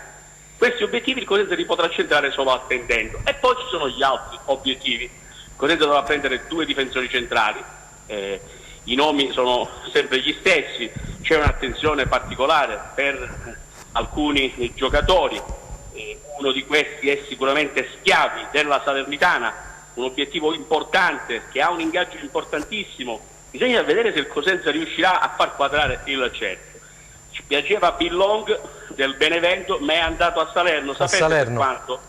S7: Questi obiettivi il Cosenza li potrà centrare solo attendendo, e poi ci sono gli altri obiettivi. Il Cosenza dovrà prendere 2 difensori centrali, i nomi sono sempre gli stessi, c'è un'attenzione particolare per alcuni giocatori, uno di questi è sicuramente Schiavi della Salernitana, un obiettivo importante che ha un ingaggio importantissimo. Bisogna vedere se il Cosenza riuscirà a far quadrare il cerchio. Ci piaceva Billong del Benevento, ma è andato a Salerno. Sapete per quanto?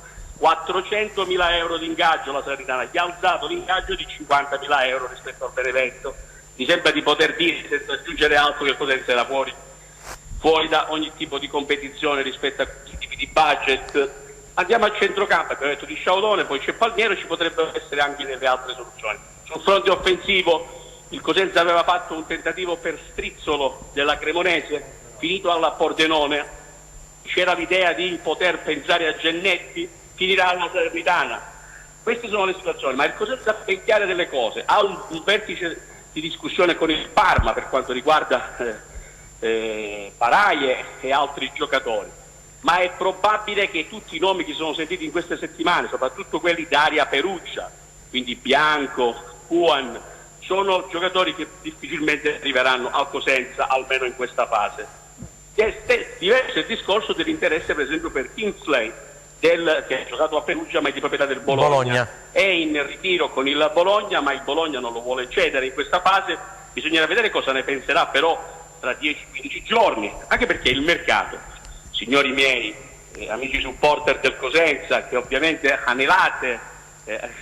S7: 400.000 euro di ingaggio la Salernitana, gli ha alzato l'ingaggio di 50.000 euro rispetto al Benevento. Mi sembra di poter dire, senza aggiungere altro, che il Cosenza era fuori da ogni tipo di competizione rispetto a questi tipi di budget. Andiamo al centrocampo, abbiamo detto di Sciaudone, poi c'è Palmiero, ci potrebbero essere anche delle altre soluzioni. Sul fronte offensivo il Cosenza aveva fatto un tentativo per Strizzolo della Cremonese, finito alla Pordenone, c'era l'idea di poter pensare a Gennetti, finirà alla Salernitana. Queste sono le situazioni, ma il Cosenza ha ben chiare delle cose, ha un vertice di discussione con il Parma per quanto riguarda Paraie e altri giocatori, ma è probabile che tutti i nomi che sono sentiti in queste settimane, soprattutto quelli d'area Perugia, quindi Bianco, Juan, sono giocatori che difficilmente arriveranno al Cosenza, almeno in questa fase. Diverso il discorso dell'interesse per esempio per Kingsley, che ha giocato a Perugia ma è di proprietà del Bologna. È in ritiro con il Bologna, ma il Bologna non lo vuole cedere in questa fase. Bisognerà vedere cosa ne penserà però tra 10-15 giorni, anche perché il mercato, signori miei, amici supporter del Cosenza, che ovviamente anelate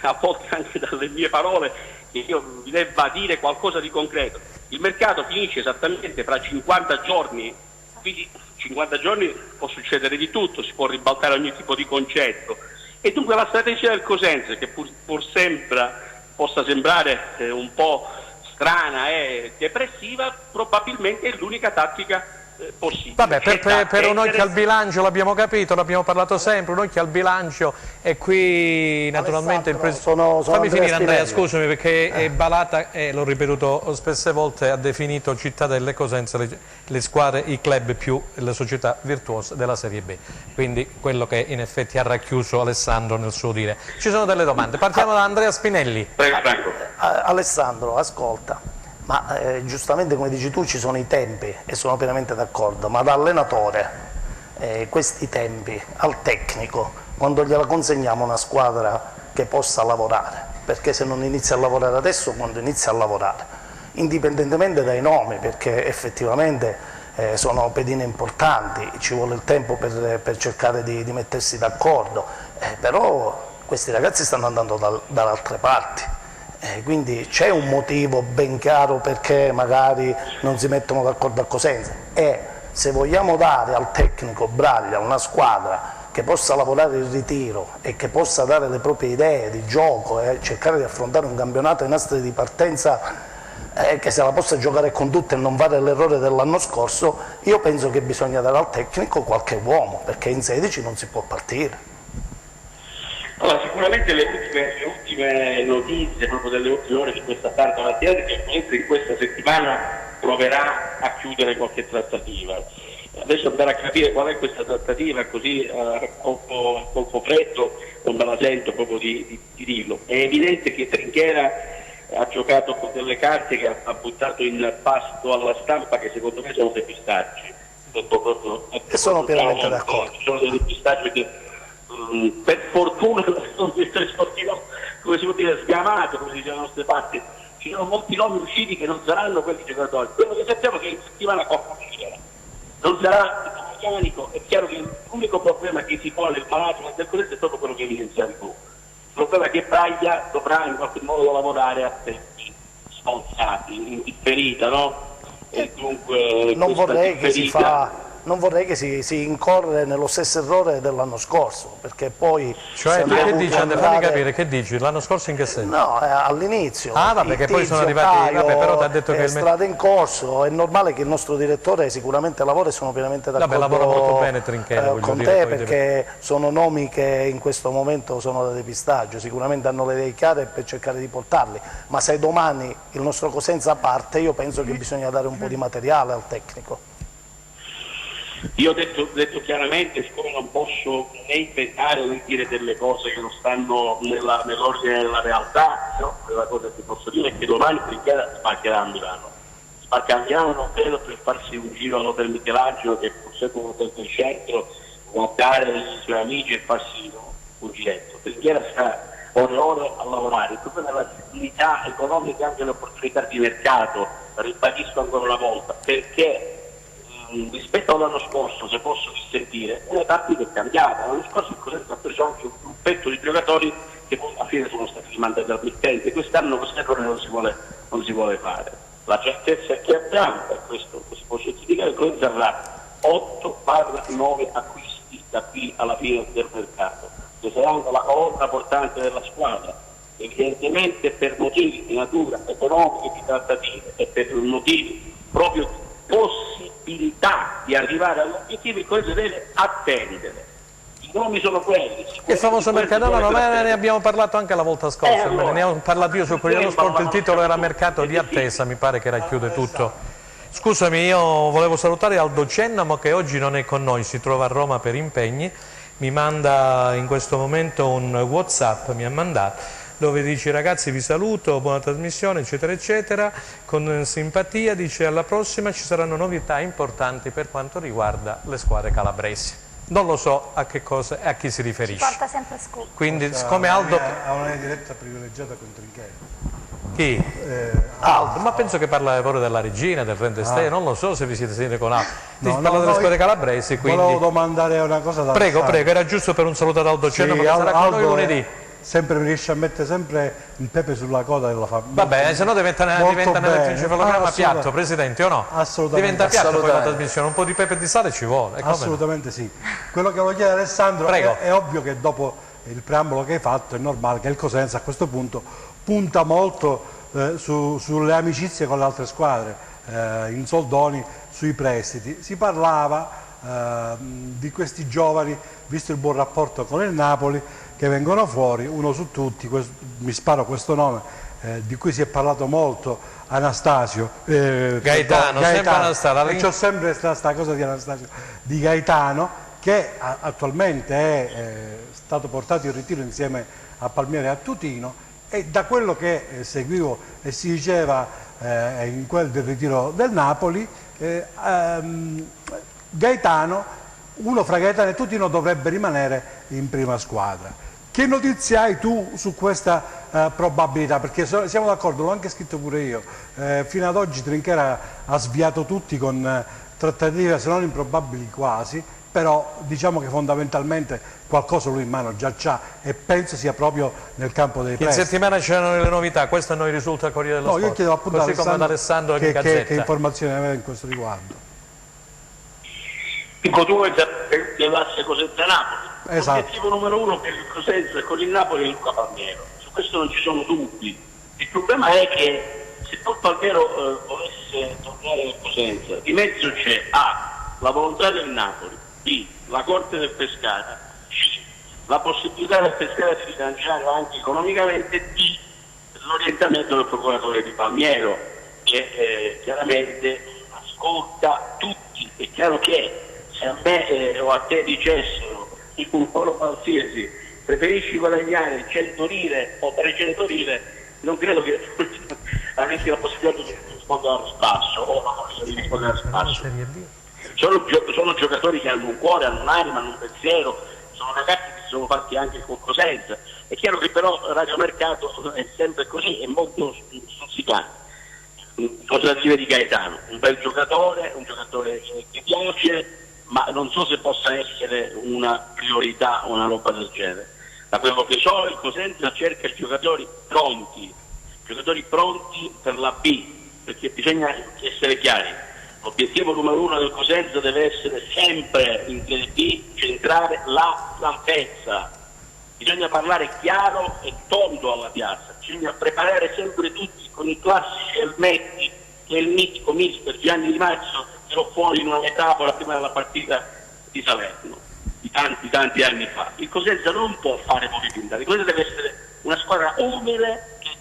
S7: a volte anche dalle mie parole che io vi debba dire qualcosa di concreto, il mercato finisce esattamente fra 50 giorni, quindi 50 giorni può succedere di tutto, si può ribaltare ogni tipo di concetto, e dunque la strategia del Cosenza, che pur possa sembrare un po' strana e depressiva, probabilmente è l'unica tattica possibile.
S1: Vabbè, per un occhio al bilancio l'abbiamo capito, l'abbiamo parlato sempre, un occhio al bilancio, e qui naturalmente il presidente... Fammi finire Andrea, scusami, perché Balata, l'ho ripetuto spesse volte, ha definito cittadelle Cosenza le squadre, i club più le società virtuose della Serie B, quindi quello che in effetti ha racchiuso Alessandro nel suo dire. Ci sono delle domande, partiamo da Andrea Spinelli.
S7: Prego, Franco.
S5: Alessandro, ascolta. Ma giustamente come dici tu ci sono i tempi e sono pienamente d'accordo, ma da allenatore questi tempi al tecnico, quando gliela consegniamo una squadra che possa lavorare, perché se non inizia a lavorare adesso, quando inizia a lavorare, indipendentemente dai nomi, perché effettivamente sono pedine importanti, ci vuole il tempo per cercare di mettersi d'accordo, però questi ragazzi stanno andando dalle altre parti. Quindi c'è un motivo ben chiaro perché magari non si mettono d'accordo a Cosenza, e se vogliamo dare al tecnico Braglia una squadra che possa lavorare il ritiro e che possa dare le proprie idee di gioco e cercare di affrontare un campionato in astri di partenza che se la possa giocare con tutte e non fare l'errore dell'anno scorso, io penso che bisogna dare al tecnico qualche uomo, perché in 16 non si può partire.
S7: Allora, sicuramente le ultime notizie proprio delle ultime ore di questa tarda mattina, che in questa settimana proverà a chiudere qualche trattativa. Adesso andare a capire qual è questa trattativa così a colpo freddo non me la sento proprio di dirlo. È evidente che Trinchera ha giocato con delle carte che ha buttato in pasto alla stampa, che secondo me sono dei pistacci.
S5: E sono pienamente d'accordo.
S7: Sono dei pistacci che per fortuna sono direttore sportivo, come si può dire, sgamato, come si dice dalle nostre parti. Ci sono molti nomi usciti che non saranno quelli giocatori. Quello che sappiamo è che in settimana qualcuno uscirà. Non sarà il meccanico. È chiaro che l'unico problema che si pone il management del Cosenza è proprio quello che evidenziavi tu. Il problema è che Braglia dovrà in qualche modo lavorare a tempi sforzati, in differita, no? E dunque
S5: non vorrei che si incorre nello stesso errore dell'anno scorso, perché poi...
S1: Cioè, tu che dici? Fammi capire, che dici? L'anno scorso in che senso?
S5: No, all'inizio.
S1: Ah, vabbè, che poi sono arrivati... Vabbè, però ti ha detto che...
S5: strada in corso, è normale che il nostro direttore sicuramente lavora e sono pienamente d'accordo.
S1: Vabbè, lavora molto bene Trinchera,
S5: con te, perché sono nomi che in questo momento sono da depistaggio, sicuramente hanno le idee chiare per cercare di portarli, ma se domani il nostro Cosenza parte, io penso che bisogna dare un po' di materiale al tecnico.
S7: Io ho detto chiaramente, siccome non posso né inventare né dire delle cose che non stanno nell'ordine della realtà, no? Quella cosa che posso dire è che domani Trinchera sbarcherà a Milano. Sbarcherà a Milano non credo per farsi un giro all'Hotel Michelangelo, che forse è un hotel del centro, guardare i suoi amici e farsi un giretto. Trinchera sta ore e ore a lavorare. Il problema è la stabilità economica e anche le opportunità di mercato, ribadisco ancora una volta, perché rispetto all'anno scorso, se posso dissentire, una tattica è cambiata. L'anno scorso il Cosenza ha preso anche un gruppetto di giocatori che poi alla fine sono stati rimandati al mittente. Quest'anno questo errore non si vuole fare. La certezza che abbiamo, per questo si può certificare, il Cosenza avrà 8-9 acquisti da qui alla fine del mercato, che saranno la colonna portante della squadra. Evidentemente per motivi di natura economica e di trattative e per motivi proprio di possibilità di arrivare all'obiettivo, il Cosenza deve attendere. I nomi sono quelli.
S1: Il famoso mercato, no, ne abbiamo parlato anche la volta scorsa,
S7: allora,
S1: ne ho parlato io sul Corriere dello Sport, il titolo era mercato di attesa, mi pare che era chiude tutto. Scusami, io volevo salutare Aldo Cennamo che oggi non è con noi, si trova a Roma per impegni, mi manda in questo momento un WhatsApp, mi ha mandato, dove dice: ragazzi vi saluto, buona trasmissione eccetera eccetera, con simpatia, dice alla prossima ci saranno novità importanti per quanto riguarda le squadre calabresi. Non lo so a che cosa e a chi si riferisce.
S2: Porta sempre scoop.
S1: Quindi siccome Aldo...
S4: Ha una diretta privilegiata con Trinchera.
S1: Chi? Aldo, ma penso che parla pure della Regina, del Rente Stelle, non lo so se vi siete sentiti con Aldo. Parla delle squadre calabresi, quindi...
S4: Volevo domandare una cosa da...
S1: Prego, era giusto per un saluto ad Aldo Cennamo, che sarà con noi lunedì.
S4: Sempre riesce a mettere sempre il pepe sulla coda della famiglia.
S1: Vabbè, se no diventa nell'encefalogramma piatto, Presidente, o no?
S4: Assolutamente.
S1: Diventa piatto poi la trasmissione, un po' di pepe e di sale ci vuole.
S4: Assolutamente sì. Quello che voglio chiedere Alessandro, è ovvio che dopo il preambolo che hai fatto è normale che il Cosenza a questo punto punta molto sulle amicizie con le altre squadre, in soldoni, sui prestiti. Si parlava di questi giovani, visto il buon rapporto con il Napoli, che vengono fuori, uno su tutti, mi sparo questo nome, di cui si è parlato molto, Anastasio,
S1: Gaetano, sempre Anastasio.
S4: C'ho sempre questa cosa di Anastasio, di Gaetano, che attualmente è stato portato in ritiro insieme a Palmieri e a Tutino, e da quello che seguivo e si diceva in quel del ritiro del Napoli, Gaetano, uno fra Gaetano e Tutino dovrebbe rimanere in prima squadra. Che notizie hai tu su questa probabilità? Perché siamo d'accordo, l'ho anche scritto pure io, fino ad oggi Trinchera ha sviato tutti con trattative se non improbabili quasi, però diciamo che fondamentalmente qualcosa lui in mano già c'ha e penso sia proprio nel campo dei
S1: In
S4: prestiti.
S1: settimana c'erano le novità, questo a noi risulta al Corriere dello
S4: No,
S1: Sport.
S4: io chiedo appunto
S1: così come ad Alessandro
S4: che
S1: Gazzetta.
S4: informazioni aveva in questo riguardo.
S7: Dico tu che l'asse Cosenza-Napoli.
S4: Esatto.
S7: L'obiettivo numero uno per il Cosenza con il Napoli è Luca Palmiero, su questo non ci sono dubbi. Il problema è che se poi Palmiero volesse tornare al Cosenza, di mezzo c'è A, la volontà del Napoli, B, la Corte del Pescara, C, la possibilità del Pescara di rilanciare anche economicamente, D, l'orientamento del procuratore di Palmiero, che chiaramente ascolta tutti. È chiaro che se a me o a te dicessero in un foro qualsiasi preferisci guadagnare 100 lire o 300 lire, non credo che avessi la possibilità di rispondere al spasso o la possibilità di rispondere al spasso. Sono giocatori che hanno un cuore, hanno un'anima, hanno un pensiero, sono ragazzi che si sono fatti anche con Cosenza. È chiaro che però il radiomercato è sempre così, è molto stuzzicante. Cosa dire di Gaetano? Un bel giocatore, un giocatore che piace, ma non so se possa essere una priorità o una roba del genere. Da quello che so, il Cosenza cerca giocatori pronti per la B, perché bisogna essere chiari. L'obiettivo numero uno del Cosenza deve essere sempre in Serie B, centrare la salvezza. Bisogna parlare chiaro e tondo alla piazza, bisogna preparare sempre tutti con i classici elmetti che il mitico mister Gianni Di Marzio tirò fuori in una metafora prima della partita di Salerno, di tanti anni fa. Il Cosenza non può fare voli pintati, il Cosenza deve essere una squadra umile che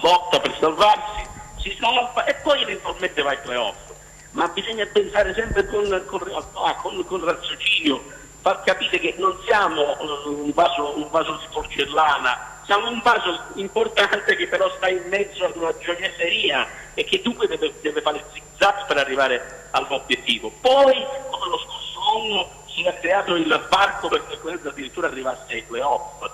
S7: lotta per salvarsi, si salva e poi eventualmente va ai playoff. Ma bisogna pensare sempre con raziocinio, far capire che non siamo un vaso di porcellana, siamo un vaso importante che però sta in mezzo ad una gioielleria e che dunque deve fare zig-zag per arrivare all'obiettivo. Poi, come lo scorso anno, si è creato il parco perché quello addirittura arrivasse ai playoff.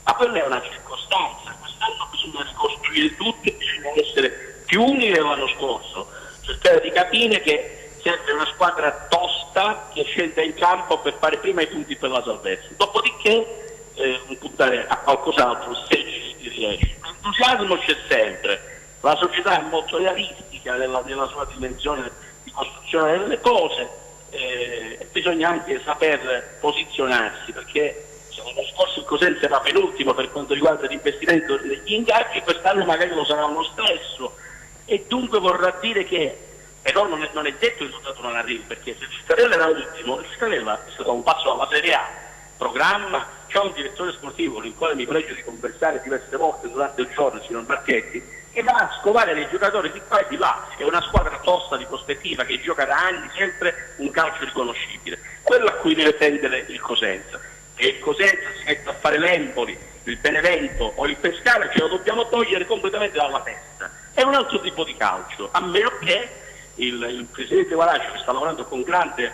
S7: Ma quella è una circostanza, quest'anno bisogna ricostruire tutto e bisogna essere più umili dell'anno scorso. Cercare di capire che serve una squadra tosta che scenda in campo per fare prima i punti per la salvezza, dopodiché puntare a qualcos'altro se ci riesce. L'entusiasmo c'è sempre, la società è molto realistica nella sua dimensione di costruzione delle cose e bisogna anche saper posizionarsi, perché l'anno scorso il Cosenza era penultimo per quanto riguarda l'investimento degli ingaggi, quest'anno magari lo sarà lo stesso. E dunque vorrà dire che però non è detto che il risultato non arrivi, perché se il Cittadella era ultimo, il Cittadella è stato un passo alla Serie A, programma, c'è un direttore sportivo con il quale mi pregio di conversare diverse volte durante il giorno, il signor Marchetti, che va a scovare dei giocatori di qua e di là, è una squadra tosta di prospettiva che gioca da anni sempre un calcio riconoscibile, quello a cui deve tendere il Cosenza. E il Cosenza si mette a fare l'Empoli, il Benevento o il Pescara, ce lo dobbiamo togliere completamente dalla testa. È un altro tipo di calcio, a meno che il presidente Guaraccio, che sta lavorando con grande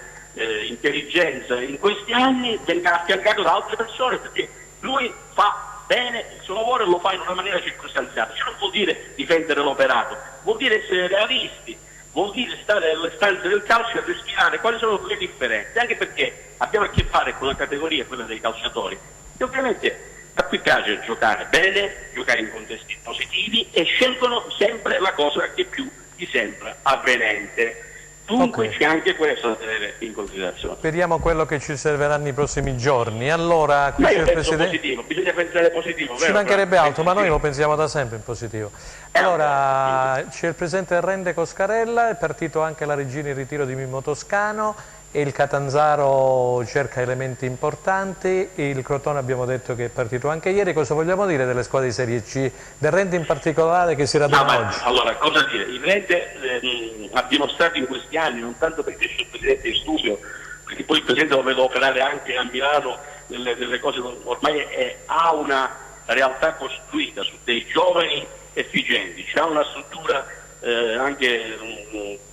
S7: intelligenza in questi anni, venga affiancato da altre persone, perché lui fa bene il suo lavoro e lo fa in una maniera circostanziata. Ciò non vuol dire difendere l'operato, vuol dire essere realisti, vuol dire stare nelle stanze del calcio e respirare quali sono le differenze, anche perché abbiamo a che fare con una categoria, quella dei calciatori, che ovviamente a cui piace giocare bene, giocare in contesti positivi e scelgono sempre la cosa che più gli sembra avvenente. Dunque c'è anche questo da tenere in considerazione.
S1: Speriamo quello che ci servirà nei prossimi giorni. Allora, qui
S7: Ma
S1: c'è
S7: io
S1: il
S7: penso
S1: Presidente.
S7: positivo, bisogna pensare positivo.
S1: Ci
S7: vero?
S1: mancherebbe altro, ma noi
S7: Positivo.
S1: lo pensiamo da sempre in positivo. Allora, c'è il Presidente del Rende Coscarella, è partito anche la regina in ritiro di Mimmo Toscano e il Catanzaro cerca elementi importanti, il Crotone abbiamo detto che è partito anche ieri. Cosa vogliamo dire delle squadre di Serie C, del Rende in particolare che si raduna oggi?
S7: Allora, cosa dire? Il Rende ha dimostrato in questi anni, non tanto perché c'è il Presidente in studio, perché poi il Presidente lo vedo operare anche a Milano delle cose, ormai ha una realtà costruita su dei giovani efficienti, c'ha una struttura anche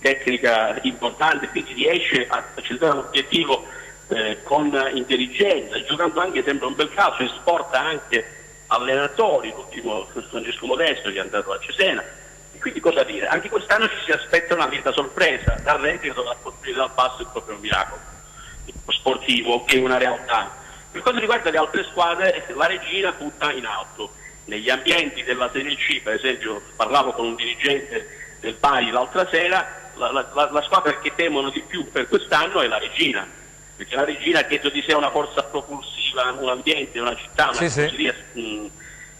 S7: tecnica importante, quindi riesce a centrare l'obiettivo con intelligenza, giocando anche sempre un bel calcio, esporta anche allenatori, l'ultimo Francesco Modesto che è andato a Cesena, e quindi cosa dire? Anche quest'anno ci si aspetta una lieta sorpresa dal Rende che dovrà costruire dal basso il proprio miracolo. sportivo è una realtà. Per quanto riguarda le altre squadre, la Regina punta in alto. Negli ambienti della Serie C, per esempio, parlavo con un dirigente del Bari l'altra sera, la squadra che temono di più per quest'anno è la Regina, perché la Regina ha dietro di sé una forza propulsiva, un ambiente, una città, una tifoseria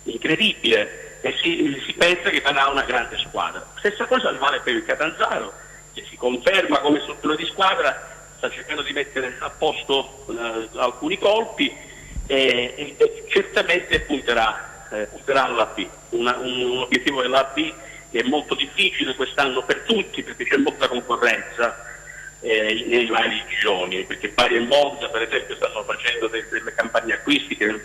S7: incredibile, e si pensa che sarà una grande squadra. Stessa cosa vale per il Catanzaro, che si conferma come struttura di squadra, sta cercando di mettere a posto alcuni colpi e certamente punterà alla B. Un obiettivo della B che è molto difficile quest'anno per tutti, perché c'è molta concorrenza nei vari gironi, perché Bari e Monza per esempio stanno facendo delle campagne acquisti che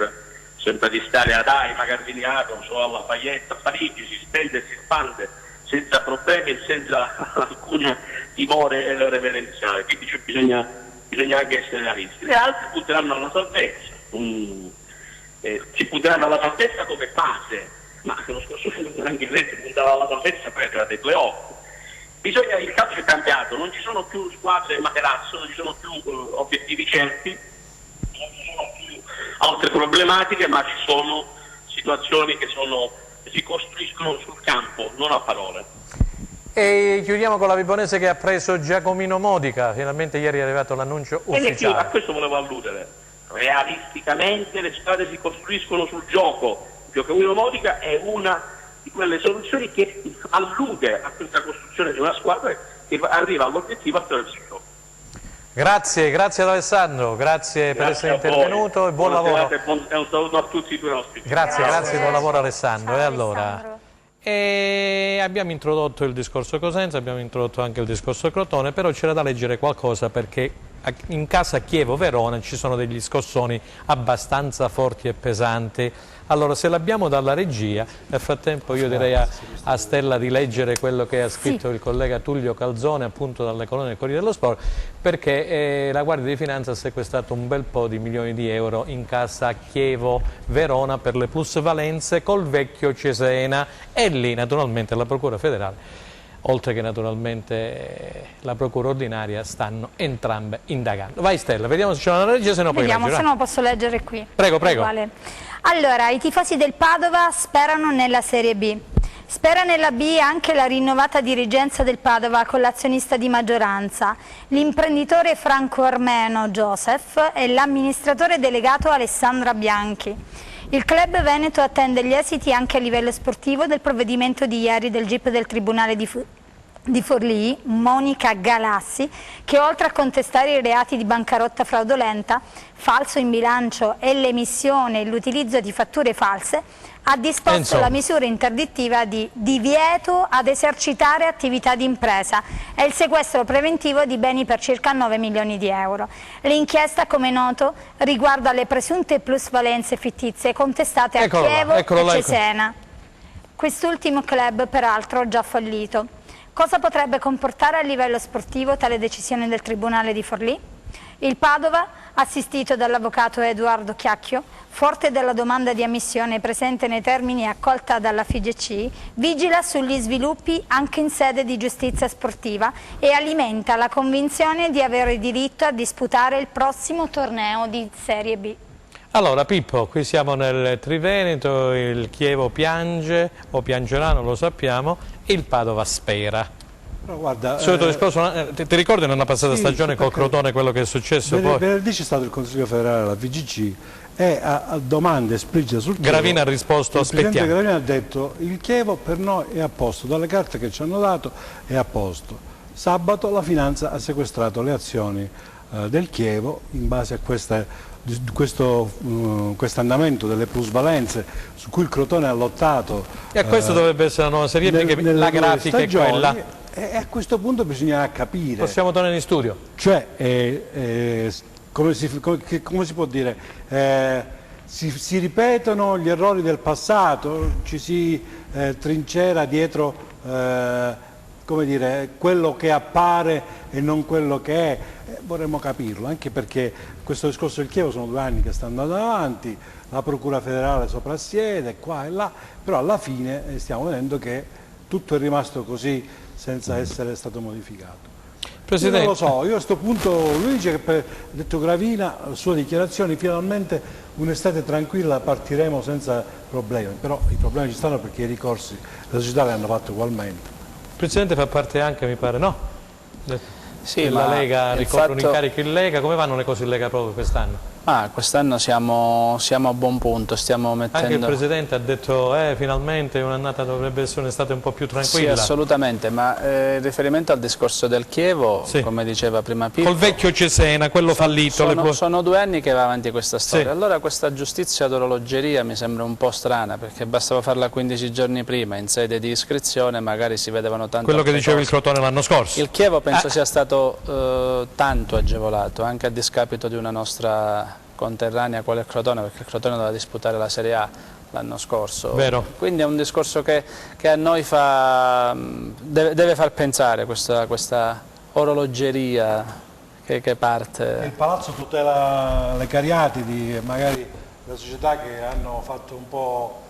S7: sembra di stare ad Aima, Cardiniato, alla Faietta, Parigi, si spende e si spande senza problemi e senza alcun timore reverenziale, quindi bisogna anche essere realisti. Le altre punteranno alla salvezza, si punteranno alla salvezza come base, ma lo scorso anno anche il Renzi puntava alla salvezza per dei playoff. Il calcio è cambiato, non ci sono più squadre materasso, non ci sono più obiettivi certi, non ci sono più altre problematiche, ma ci sono situazioni che si costruiscono sul campo, non a parole.
S1: E chiudiamo con la Vibonese che ha preso Giacomino Modica, finalmente ieri è arrivato l'annuncio ufficiale.
S7: A questo volevo alludere, realisticamente le squadre si costruiscono sul gioco, Giacomino Modica è una di quelle soluzioni che allude a questa costruzione di una squadra che arriva all'obiettivo attraverso il gioco.
S1: Grazie ad Alessandro, grazie per essere intervenuto e buon lavoro.
S7: E un saluto a tutti i tuoi ospiti.
S1: Grazie, buon lavoro Alessandro.
S2: Ciao,
S1: e allora
S2: Alessandro.
S1: abbiamo introdotto il discorso Cosenza, abbiamo introdotto anche il discorso Crotone, però c'era da leggere qualcosa perché in casa Chievo-Verona ci sono degli scossoni abbastanza forti e pesanti. Allora, se l'abbiamo dalla regia, nel frattempo io direi a Stella di leggere quello che ha scritto il collega Tullio Calzone, appunto dalle colonne del Corriere dello Sport, perché la Guardia di Finanza ha sequestrato un bel po' di milioni di euro in casa Chievo-Verona per le plusvalenze col vecchio Cesena, e lì naturalmente la Procura federale, oltre che naturalmente la Procura ordinaria, stanno entrambe indagando. Vai Stella, vediamo se c'è una regia, se no poi
S2: Vediamo,
S1: leggere.
S2: se no posso leggere qui.
S1: Prego.
S2: Uguale. Allora, i tifosi del Padova sperano nella Serie B. Spera nella B anche la rinnovata dirigenza del Padova con l'azionista di maggioranza, l'imprenditore franco-armeno Joseph e l'amministratore delegato Alessandra Bianchi. Il club veneto attende gli esiti anche a livello sportivo del provvedimento di ieri del GIP del Tribunale di Forlì, Monica Galassi, che oltre a contestare i reati di bancarotta fraudolenta, falso in bilancio e l'emissione e l'utilizzo di fatture false, ha disposto la misura interdittiva di divieto ad esercitare attività di impresa e il sequestro preventivo di beni per circa 9 milioni di euro. L'inchiesta, come noto, riguarda le presunte plusvalenze fittizie contestate a Chievo e Cesena. Quest'ultimo club, peraltro, già fallito. Cosa potrebbe comportare a livello sportivo tale decisione del Tribunale di Forlì? Il Padova, assistito dall'avvocato Edoardo Chiacchio, forte della domanda di ammissione presente nei termini accolta dalla FIGC, vigila sugli sviluppi anche in sede di giustizia sportiva e alimenta la convinzione di avere diritto a disputare il prossimo torneo di Serie B.
S1: Allora Pippo, qui siamo nel Triveneto, il Chievo piange, o piangerà, non lo sappiamo, il Padova spera.
S4: No, guarda,
S1: solito discorso, ti ricordi nella passata stagione col Crotone quello che è successo?
S4: Venerdì c'è stato il Consiglio federale, la VGC, e a domande esplicite sul Chievo,
S1: Gravina ha risposto
S4: il Presidente
S1: aspettiamo.
S4: Gravina ha detto il Chievo per noi è a posto, dalle carte che ci hanno dato è a posto. Sabato la Finanza ha sequestrato le azioni del Chievo in base a questo andamento delle plusvalenze su cui il Crotone ha lottato.
S1: E questo dovrebbe essere la nuova Serie B, che la grafica è quella.
S4: E a questo punto bisogna capire.
S1: Possiamo tornare in studio.
S4: Cioè, come si può dire? Si ripetono gli errori del passato, ci si trincera dietro come dire, quello che appare e non quello che è. Vorremmo capirlo, anche perché questo discorso del Chievo sono 2 anni che sta andando avanti, la Procura federale soprassiede qua e là, però alla fine stiamo vedendo che tutto è rimasto così senza essere stato modificato.
S1: Presidente.
S4: Io non lo so, io a questo punto lui dice che ha detto Gravina, sue dichiarazioni, finalmente un'estate tranquilla, partiremo senza problemi, però i problemi ci stanno perché i ricorsi la società li hanno fatto ugualmente.
S1: Il Presidente fa parte anche, mi pare, no?
S3: Sì,
S1: la
S3: ma
S1: Lega ricopre un
S3: fatto...
S1: incarico in Lega, come vanno le cose in Lega proprio quest'anno?
S3: Quest'anno siamo a buon punto, stiamo mettendo...
S1: Anche il Presidente ha detto finalmente un'annata dovrebbe essere un'estate un po' più tranquilla.
S3: Sì, assolutamente, ma in riferimento al discorso del Chievo,
S1: sì,
S3: come diceva prima Pippo...
S1: Col vecchio Cesena, quello fallito...
S3: Sono 2 anni che va avanti questa storia,
S1: sì.
S3: Allora questa giustizia d'orologeria mi sembra un po' strana, perché bastava farla 15 giorni prima, in sede di iscrizione, magari si vedevano tante
S1: Quello che diceva
S3: cose.
S1: il Crotone l'anno scorso.
S3: Il Chievo penso sia stato tanto agevolato, anche a discapito di una nostra conterranea quale il Crotone, perché il Crotone doveva disputare la Serie A l'anno scorso.
S1: Vero.
S3: Quindi è un discorso che a noi deve far pensare questa orologeria che parte.
S4: Il Palazzo tutela le cariatidi, magari le società che hanno fatto un po'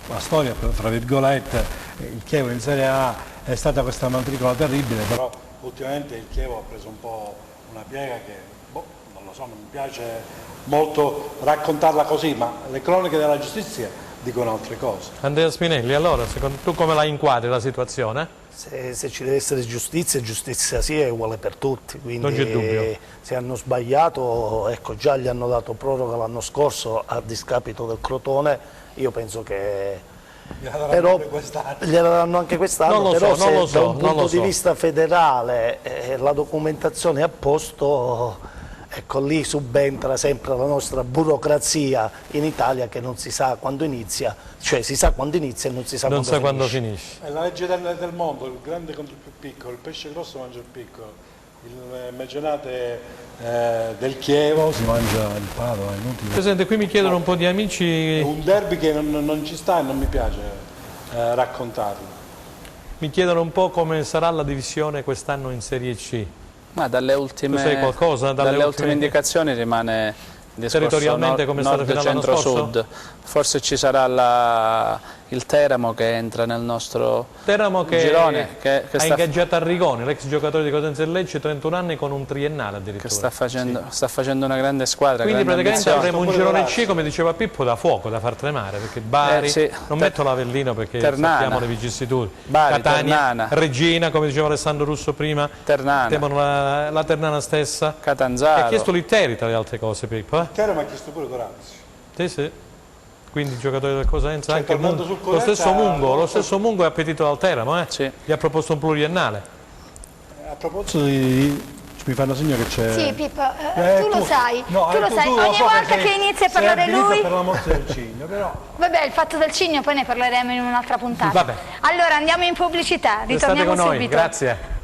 S4: la storia, tra virgolette. Il Chievo in Serie A è stata questa matricola terribile, però ultimamente il Chievo ha preso un po' una piega che, non lo so, non mi piace molto raccontarla così, ma le cronache della giustizia dicono altre cose.
S1: Andrea Spinelli, allora, secondo tu come la inquadri la situazione?
S5: Se ci deve essere giustizia, giustizia sì, è uguale per tutti, quindi
S1: non c'è dubbio.
S5: Se hanno sbagliato, ecco, già gli hanno dato proroga l'anno scorso a discapito del Crotone, io penso che gliela daranno anche quest'anno, però se da un punto di vista federale la documentazione è a posto, ecco, lì subentra sempre la nostra burocrazia in Italia che non si sa quando inizia, cioè si sa quando inizia e non si sa quando finisce.
S4: È la legge del mondo, il grande contro il più piccolo, il pesce grosso mangia il piccolo, il mecenate del Chievo si mangia il Padova, è inutile.
S1: Presidente, qui mi chiedono un po' di amici...
S4: È un derby che non ci sta e non mi piace raccontarlo.
S1: Mi chiedono un po' come sarà la divisione quest'anno in Serie C.
S3: Ma dalle ultime indicazioni rimane il discorso
S1: territorialmente come è stato fino all'anno
S3: centro-sud. Forse ci sarà il Teramo che entra nel nostro girone. Che
S1: ha ingaggiato Arrigoni, l'ex giocatore di Cosenza e Lecce, 31 anni con un triennale addirittura.
S3: Che sta facendo una grande squadra.
S1: Quindi
S3: grande
S1: praticamente avremo un girone C, come diceva Pippo, da fuoco, da far tremare, perché Bari,
S3: sì,
S1: non metto l'Avellino perché sappiamo le vicissitudini,
S3: Bari,
S1: Catania,
S3: Ternana,
S1: Regina, come diceva Alessandro Russo prima,
S3: Ternana,
S1: temono la Ternana stessa.
S3: Catanzaro.
S1: Ha chiesto l'Itteri tra le altre cose, Pippo.
S4: Il Teramo ha chiesto pure Corazzi.
S1: Sì, sì. Quindi il giocatore del Cosenza,
S4: Cioè,
S1: anche lo stesso Mungo è appetito dal Teramo,
S3: Sì.
S1: Gli ha proposto un pluriennale.
S4: A proposito di... mi fanno segno che c'è...
S2: Sì, Pippo, tu lo sai,
S4: no,
S2: tu lo sai, ogni volta che inizia a parlare lui...
S4: per la morte del cigno, però...
S2: Vabbè, il fatto del cigno poi ne parleremo in un'altra puntata.
S1: Vabbè.
S2: Allora andiamo in pubblicità, ritorniamo
S1: Restate con noi,
S2: subito.
S1: grazie.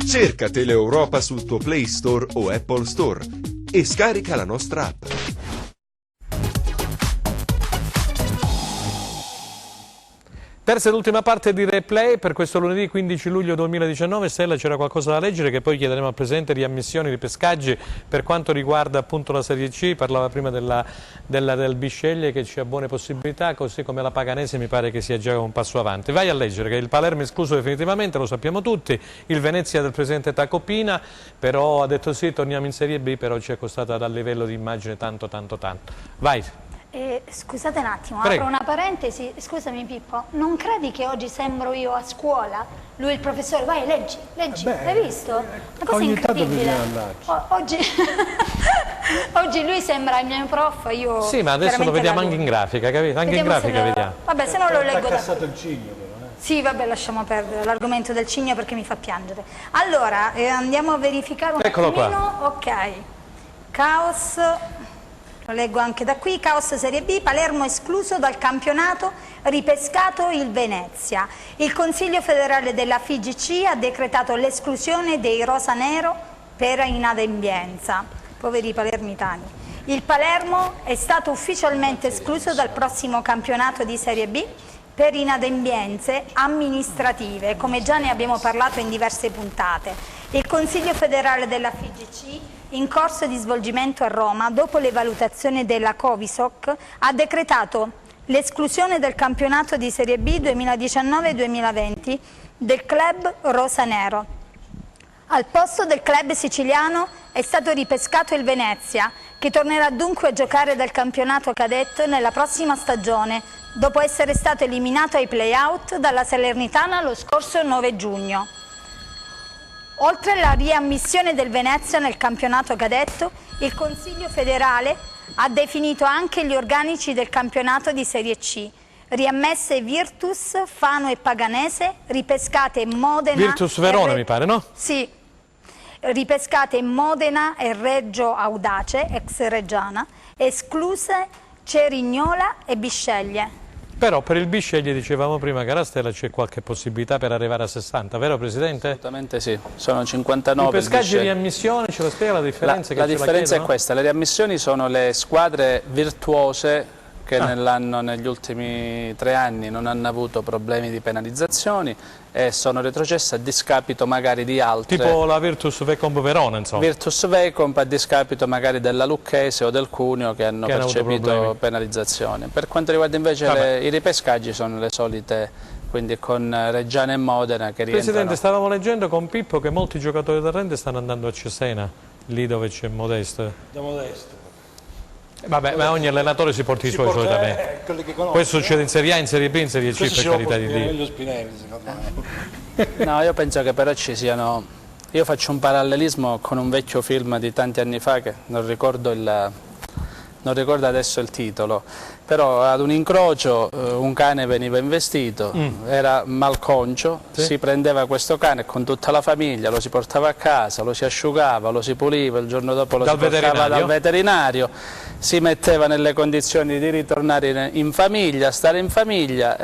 S6: Cerca Teleeuropa sul tuo Play Store o Apple Store e scarica la nostra app.
S1: Terza ed ultima parte di Replay per questo lunedì 15 luglio 2019. Stella, c'era qualcosa da leggere che poi chiederemo al Presidente, riammissioni, ripescaggi per quanto riguarda appunto la Serie C. Parlava prima del Bisceglie che ci ha buone possibilità, così come la Paganese mi pare che sia già un passo avanti. Vai a leggere che il Palermo è escluso definitivamente, lo sappiamo tutti, il Venezia del Presidente Tacopina, però ha detto sì, torniamo in Serie B, però ci è costata dal livello di immagine tanto. Vai.
S2: Scusate un attimo,
S1: Prego.
S2: apro una parentesi, scusami Pippo, non credi che oggi sembro io a scuola? Lui il professore, vai leggi, l'hai visto? Una cosa
S4: ogni tanto
S2: incredibile.
S4: bisogna andarci.
S2: Oggi lui sembra il mio prof, io...
S1: Sì, ma adesso lo vediamo anche in grafica, capito? Anche in grafica vediamo.
S2: Vabbè, se no lo leggo da
S4: cassato il cigno però,
S2: Sì, vabbè, lasciamo perdere l'argomento del cigno perché mi fa piangere. Allora, andiamo a verificare un
S1: Eccolo
S2: attimino. Ok, Caos... Lo leggo anche da qui, Caos Serie B, Palermo escluso dal campionato, ripescato il Venezia. Il Consiglio federale della FIGC ha decretato l'esclusione dei rosanero per inadempienza. Poveri palermitani. Il Palermo è stato ufficialmente escluso dal prossimo campionato di Serie B per inadempienze amministrative, come già ne abbiamo parlato in diverse puntate. Il Consiglio federale della FIGC, in corso di svolgimento a Roma, dopo le valutazioni della Covisoc, ha decretato l'esclusione del campionato di Serie B 2019-2020 del club rosanero. Al posto del club siciliano è stato ripescato il Venezia, che tornerà dunque a giocare dal campionato cadetto nella prossima stagione, dopo essere stato eliminato ai play-out dalla Salernitana lo scorso 9 giugno. Oltre alla riammissione del Venezia nel campionato cadetto, il Consiglio federale ha definito anche gli organici del campionato di Serie C. Riammesse Virtus, Fano e Paganese, ripescate Modena...
S1: Virtus Verona mi pare, no?
S2: Sì, ripescate Modena e Reggio Audace, ex Reggiana, escluse Cerignola e Bisceglie.
S1: Però per il Bisceglie, dicevamo prima, Carastella, c'è qualche possibilità per arrivare a 60, vero Presidente?
S3: Assolutamente sì, sono 59.
S1: I pescaggi e riammissioni, ce la spiega la differenza?
S3: La differenza è questa, le riammissioni sono le squadre virtuose che negli ultimi 3 anni non hanno avuto problemi di penalizzazioni e sono retrocesse a discapito magari di altre.
S1: Tipo la Virtus Vecomb Verona, insomma.
S3: Virtus Vecomb a discapito magari della Lucchese o del Cuneo che hanno percepito penalizzazioni. Per quanto riguarda invece i ripescaggi sono le solite, quindi con Reggiana e Modena che rientrano.
S1: Presidente, stavamo leggendo con Pippo che molti giocatori del Rende stanno andando a Cesena, lì dove c'è Modesto.
S4: Da Modesto.
S1: Vabbè, ma ogni allenatore si porta i suoi solitamente. Questo succede in Serie A, in Serie B, in Serie C, per carità di Dio.
S4: Spinelli, secondo me.
S3: No, io penso che però ci siano... Io faccio un parallelismo con un vecchio film di tanti anni fa che non ricordo adesso il titolo, però ad un incrocio un cane veniva investito, era malconcio, si prendeva questo cane con tutta la famiglia, lo si portava a casa, lo si asciugava, lo si puliva, il giorno dopo lo si portava dal veterinario, si metteva nelle condizioni di ritornare in famiglia, stare in famiglia,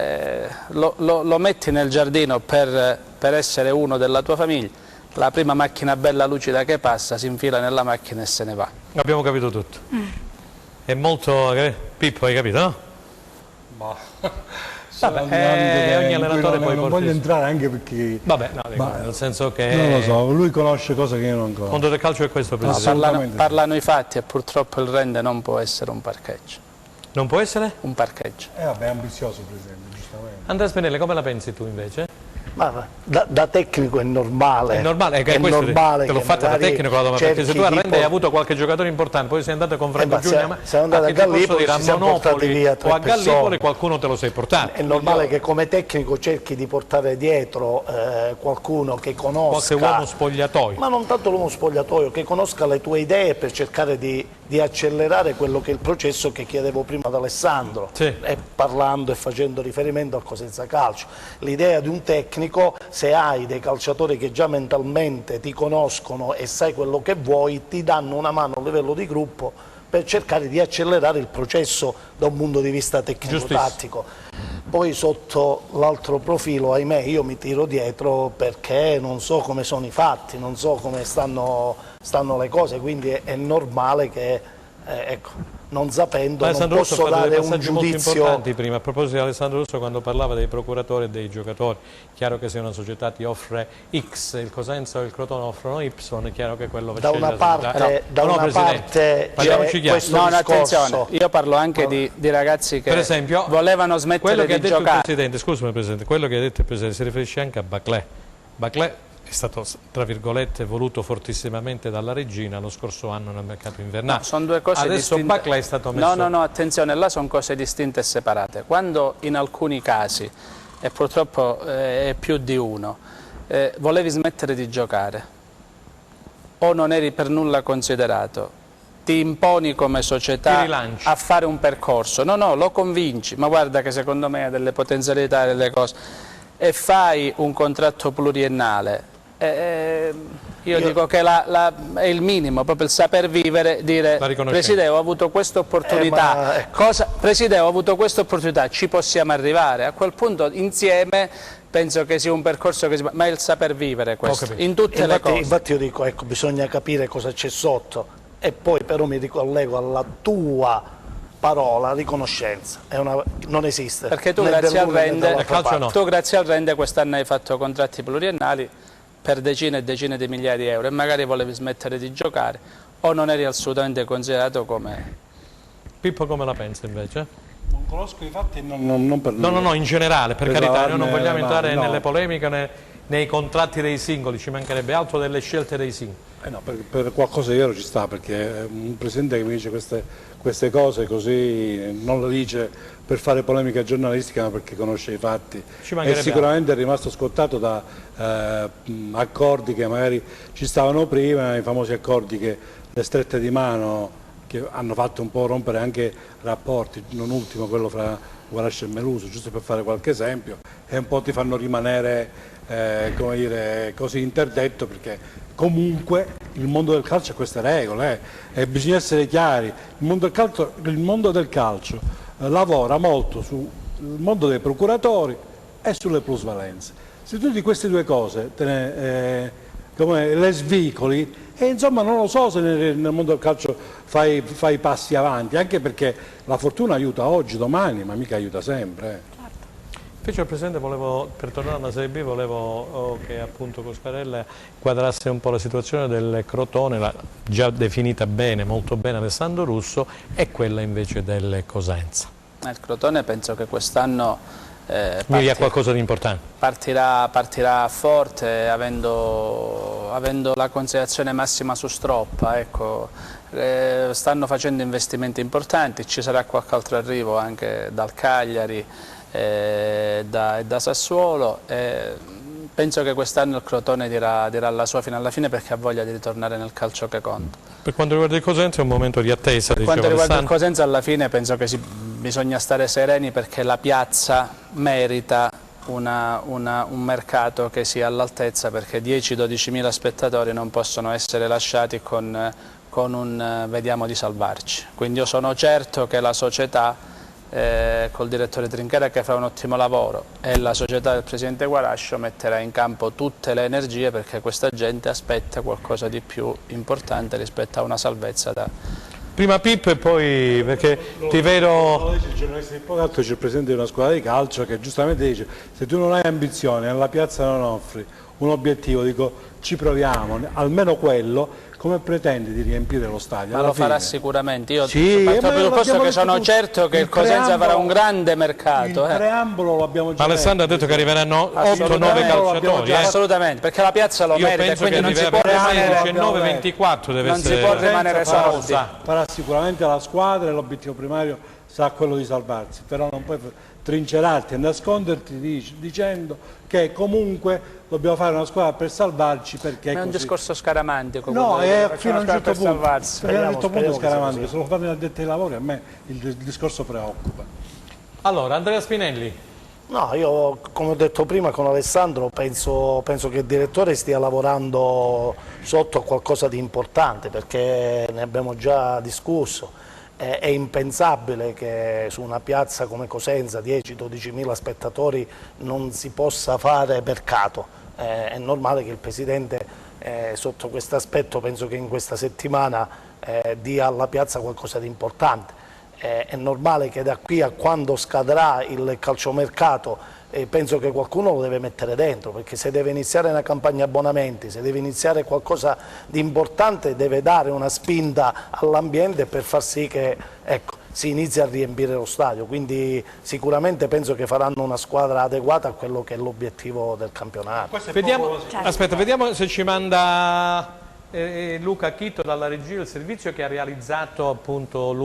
S3: lo metti nel giardino per essere uno della tua famiglia, la prima macchina bella lucida che passa si infila nella macchina e se ne va.
S1: Abbiamo capito tutto. È molto... Pippo, hai capito, no?
S4: Ma...
S1: ogni allenatore poi
S4: non voglio entrare anche perché...
S1: Vabbè, no, dico, nel senso che...
S4: Non lo so, lui conosce cose che io non conosco.
S1: Il mondo del calcio è questo, Presidente.
S3: Parlano i fatti e purtroppo il Rende non può essere un parcheggio.
S1: Non può essere?
S3: Un parcheggio.
S4: Vabbè, è ambizioso, Presidente, giustamente.
S1: Andrea Spinelli, come la pensi tu invece?
S5: Ma da tecnico è normale.
S1: È normale, te l'ho fatta da tecnico la domanda, perché se tu a Rende hai avuto qualche giocatore importante, poi sei andato con Franco Giugna,
S5: sei andato a Gallipoli,
S1: a Monopoli o a Gallipoli qualcuno te lo sei portato.
S5: È normale che come tecnico cerchi di portare dietro qualcuno che conosca...
S1: Qualche uomo spogliatoio.
S5: Ma non tanto l'uomo spogliatoio, che conosca le tue idee per cercare di accelerare quello che è il processo che chiedevo prima ad Alessandro, e parlando e facendo riferimento al Cosenza Calcio. L'idea di un tecnico, se hai dei calciatori che già mentalmente ti conoscono e sai quello che vuoi, ti danno una mano a livello di gruppo per cercare di accelerare il processo da un punto di vista tecnico-tattico. Poi sotto l'altro profilo, ahimè, io mi tiro dietro perché non so come sono i fatti, non so come stanno le cose, quindi è normale che, ecco, non sapendo, non posso dare un giudizio.
S1: Molto importanti prima, a proposito di Alessandro Russo, quando parlava dei procuratori e dei giocatori, chiaro che se una società ti offre X, il Cosenza o il Crotone offrono Y, è chiaro che quello
S5: da una parte,
S1: parliamoci chiaro.
S3: No, attenzione, io parlo anche di ragazzi che, per esempio, volevano smettere di giocare.
S1: Scusami Presidente, quello che ha detto il Presidente si riferisce anche a Baclé. Baclé è stato, tra virgolette, voluto fortissimamente dalla regina lo scorso anno nel mercato invernale.
S3: No, sono due cose
S1: adesso
S3: distinte.
S1: Baclé è stato messo...
S3: No, attenzione, là sono cose distinte e separate. Quando in alcuni casi, e purtroppo è più di uno, volevi smettere di giocare o non eri per nulla considerato, ti imponi come società a fare un percorso, no, lo convinci, ma guarda che secondo me ha delle potenzialità, delle cose, e fai un contratto pluriennale. Io dico che è il minimo, proprio il saper vivere, dire Presidente ho avuto questa opportunità, Presidente ho avuto questa opportunità, ci possiamo arrivare, a quel punto insieme penso che sia un percorso che ma è il saper vivere questo, in tutte le cose.
S5: Infatti io dico, ecco, bisogna capire cosa c'è sotto e poi però mi ricollego alla tua parola, riconoscenza, non esiste.
S3: Perché tu grazie al Rende quest'anno hai fatto contratti pluriennali per decine e decine di migliaia di euro e magari volevi smettere di giocare o non eri assolutamente considerato come
S1: Pippo come la pensa invece?
S4: Non conosco i fatti, non per
S1: No, in generale, per carità, noi non vogliamo entrare
S4: no.
S1: nelle polemiche, nei contratti dei singoli, ci mancherebbe altro delle scelte dei singoli.
S4: No, per qualcosa di vero ci sta, perché un presidente che mi dice queste cose così non le dice per fare polemica giornalistica, ma perché conosce i fatti. E sicuramente è rimasto scottato da accordi che magari ci stavano prima, i famosi accordi che le strette di mano che hanno fatto un po' rompere anche rapporti, non ultimo quello fra Guarascio e Meluso, giusto per fare qualche esempio, e un po' ti fanno rimanere come dire, così interdetto, perché comunque il mondo del calcio ha queste regole e bisogna essere chiari. Il mondo del calcio lavora molto sul mondo dei procuratori e sulle plusvalenze. Se tu di queste due cose le svicoli, e insomma non lo so se nel mondo del calcio fai passi avanti, anche perché la fortuna aiuta oggi, domani, ma mica aiuta sempre.
S1: Invece il Presidente per tornare alla Serie B, volevo che appunto Coscarella quadrasse un po' la situazione del Crotone, già definita bene, molto bene Alessandro Russo, e quella invece del Cosenza.
S3: Il Crotone penso che quest'anno
S1: a qualcosa di importante.
S3: Partirà forte, avendo la considerazione massima su Stroppa, ecco. Stanno facendo investimenti importanti, ci sarà qualche altro arrivo anche dal Cagliari e da Sassuolo. Penso che quest'anno il Crotone dirà la sua fino alla fine, perché ha voglia di ritornare nel calcio che conta.
S1: Per quanto riguarda il Cosenza è un momento di attesa.
S3: Per quanto riguarda il Cosenza, alla fine penso che bisogna stare sereni, perché la piazza merita un mercato che sia all'altezza, perché 10-12 mila spettatori non possono essere lasciati con un vediamo di salvarci. Quindi io sono certo che la società col direttore Trinchera, che fa un ottimo lavoro, e la società del presidente Guarascio metterà in campo tutte le energie, perché questa gente aspetta qualcosa di più importante rispetto a una salvezza
S1: Prima Pippo e poi, perché ti vedo...
S4: Il giornalista di Pogatto c'è il presidente di una squadra di calcio che giustamente dice: se tu non hai ambizione, alla piazza non offri un obiettivo, dico ci proviamo, almeno quello, come pretendi di riempire lo stadio?
S3: Ma lo farà sicuramente. Io
S4: sì,
S3: proprio il posto che sono certo che il Cosenza farà un grande mercato.
S4: Il preambolo lo abbiamo già
S1: Alessandro ha detto che arriveranno 8-9 calciatori.
S3: Assolutamente, perché la piazza lo merita,
S1: penso
S3: quindi
S1: che
S3: non si può rimanere
S1: 19-24 deve
S3: non
S1: essere.
S3: si può rimanere sordi.
S4: Farà sicuramente la squadra, e l'obiettivo primario sarà quello di salvarsi, però non puoi trincerarti e nasconderti dicendo che comunque dobbiamo fare una squadra per salvarci, perché
S3: è un discorso scaramantico.
S4: No, è fino a un certo punto,
S3: scaramantico.
S4: se lo fanno gli addetti ai lavori, a me il discorso preoccupa.
S1: Allora, Andrea Spinelli.
S5: No, io come ho detto prima con Alessandro penso che il direttore stia lavorando sotto a qualcosa di importante, perché ne abbiamo già discusso. È impensabile che su una piazza come Cosenza, 10-12 mila spettatori, non si possa fare mercato. È normale che il Presidente sotto questo aspetto, penso che in questa settimana dia alla piazza qualcosa di importante. È normale che da qui a quando scadrà il calciomercato penso che qualcuno lo deve mettere dentro, perché se deve iniziare una campagna abbonamenti, se deve iniziare qualcosa di importante, deve dare una spinta all'ambiente per far sì che si inizi a riempire lo stadio. Quindi sicuramente penso che faranno una squadra adeguata a quello che è l'obiettivo del campionato.
S1: Vediamo se ci manda Luca Chito dalla regia, il servizio che ha realizzato appunto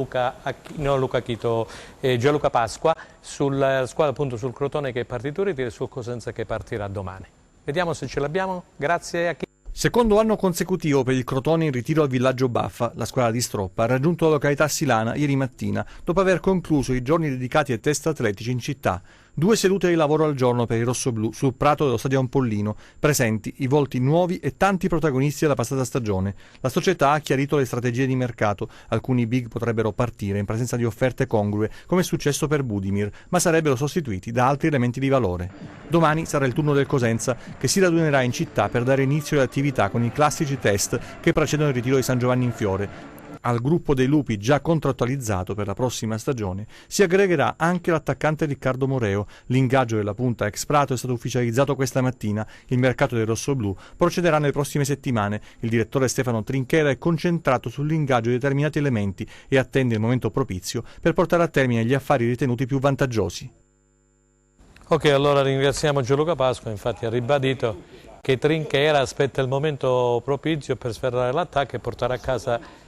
S1: Gianluca Pasqua sulla squadra, appunto sul Crotone che è partito in ritiro e sul Cosenza che partirà domani. Vediamo se ce l'abbiamo. Grazie a chi.
S8: Secondo anno consecutivo per il Crotone in ritiro al villaggio Baffa, la squadra di Stroppa ha raggiunto la località silana ieri mattina dopo aver concluso i giorni dedicati ai test atletici in città. 2 sedute di lavoro al giorno per i rossoblù sul prato dello Stadio Pollino, presenti i volti nuovi e tanti protagonisti della passata stagione. La società ha chiarito le strategie di mercato, alcuni big potrebbero partire in presenza di offerte congrue, come è successo per Budimir, ma sarebbero sostituiti da altri elementi di valore. Domani sarà il turno del Cosenza, che si radunerà in città per dare inizio alle attività con i classici test che precedono il ritiro di San Giovanni in Fiore. Al gruppo dei Lupi già contrattualizzato per la prossima stagione si aggregherà anche l'attaccante Riccardo Moreo. L'ingaggio della punta ex Prato è stato ufficializzato questa mattina. Il mercato dei rossoblù procederà nelle prossime settimane. Il direttore Stefano Trinchera è concentrato sull'ingaggio di determinati elementi e attende il momento propizio per portare a termine gli affari ritenuti più vantaggiosi.
S1: Ok, allora ringraziamo Gianluca Pasqua, infatti ha ribadito che Trinchera aspetta il momento propizio per sferrare l'attacco e portare a casa.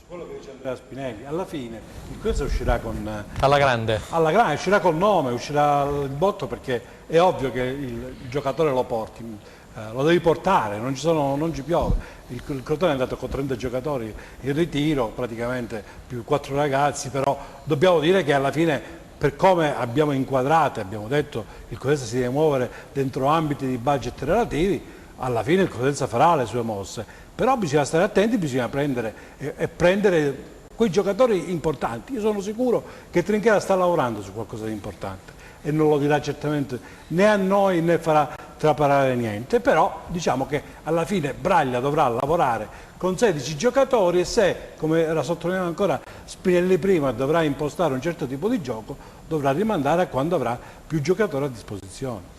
S4: Quello che dice Andrea Spinelli, alla fine il Cosenza uscirà
S1: Alla grande,
S4: uscirà col nome, uscirà il botto, perché è ovvio che il giocatore lo porti, lo devi portare, non ci piove. Il Crotone è andato con 30 giocatori in ritiro, praticamente più 4 ragazzi, però dobbiamo dire che alla fine, per come abbiamo inquadrato, abbiamo detto il Cosenza si deve muovere dentro ambiti di budget relativi, alla fine il Cosenza farà le sue mosse. Però bisogna stare attenti, bisogna prendere quei giocatori importanti. Io sono sicuro che Trinchera sta lavorando su qualcosa di importante e non lo dirà certamente né a noi né farà traparare niente, però diciamo che alla fine Braglia dovrà lavorare con 16 giocatori e se, come era sottolineato ancora Spinelli prima, dovrà impostare un certo tipo di gioco, dovrà rimandare a quando avrà più giocatori a disposizione.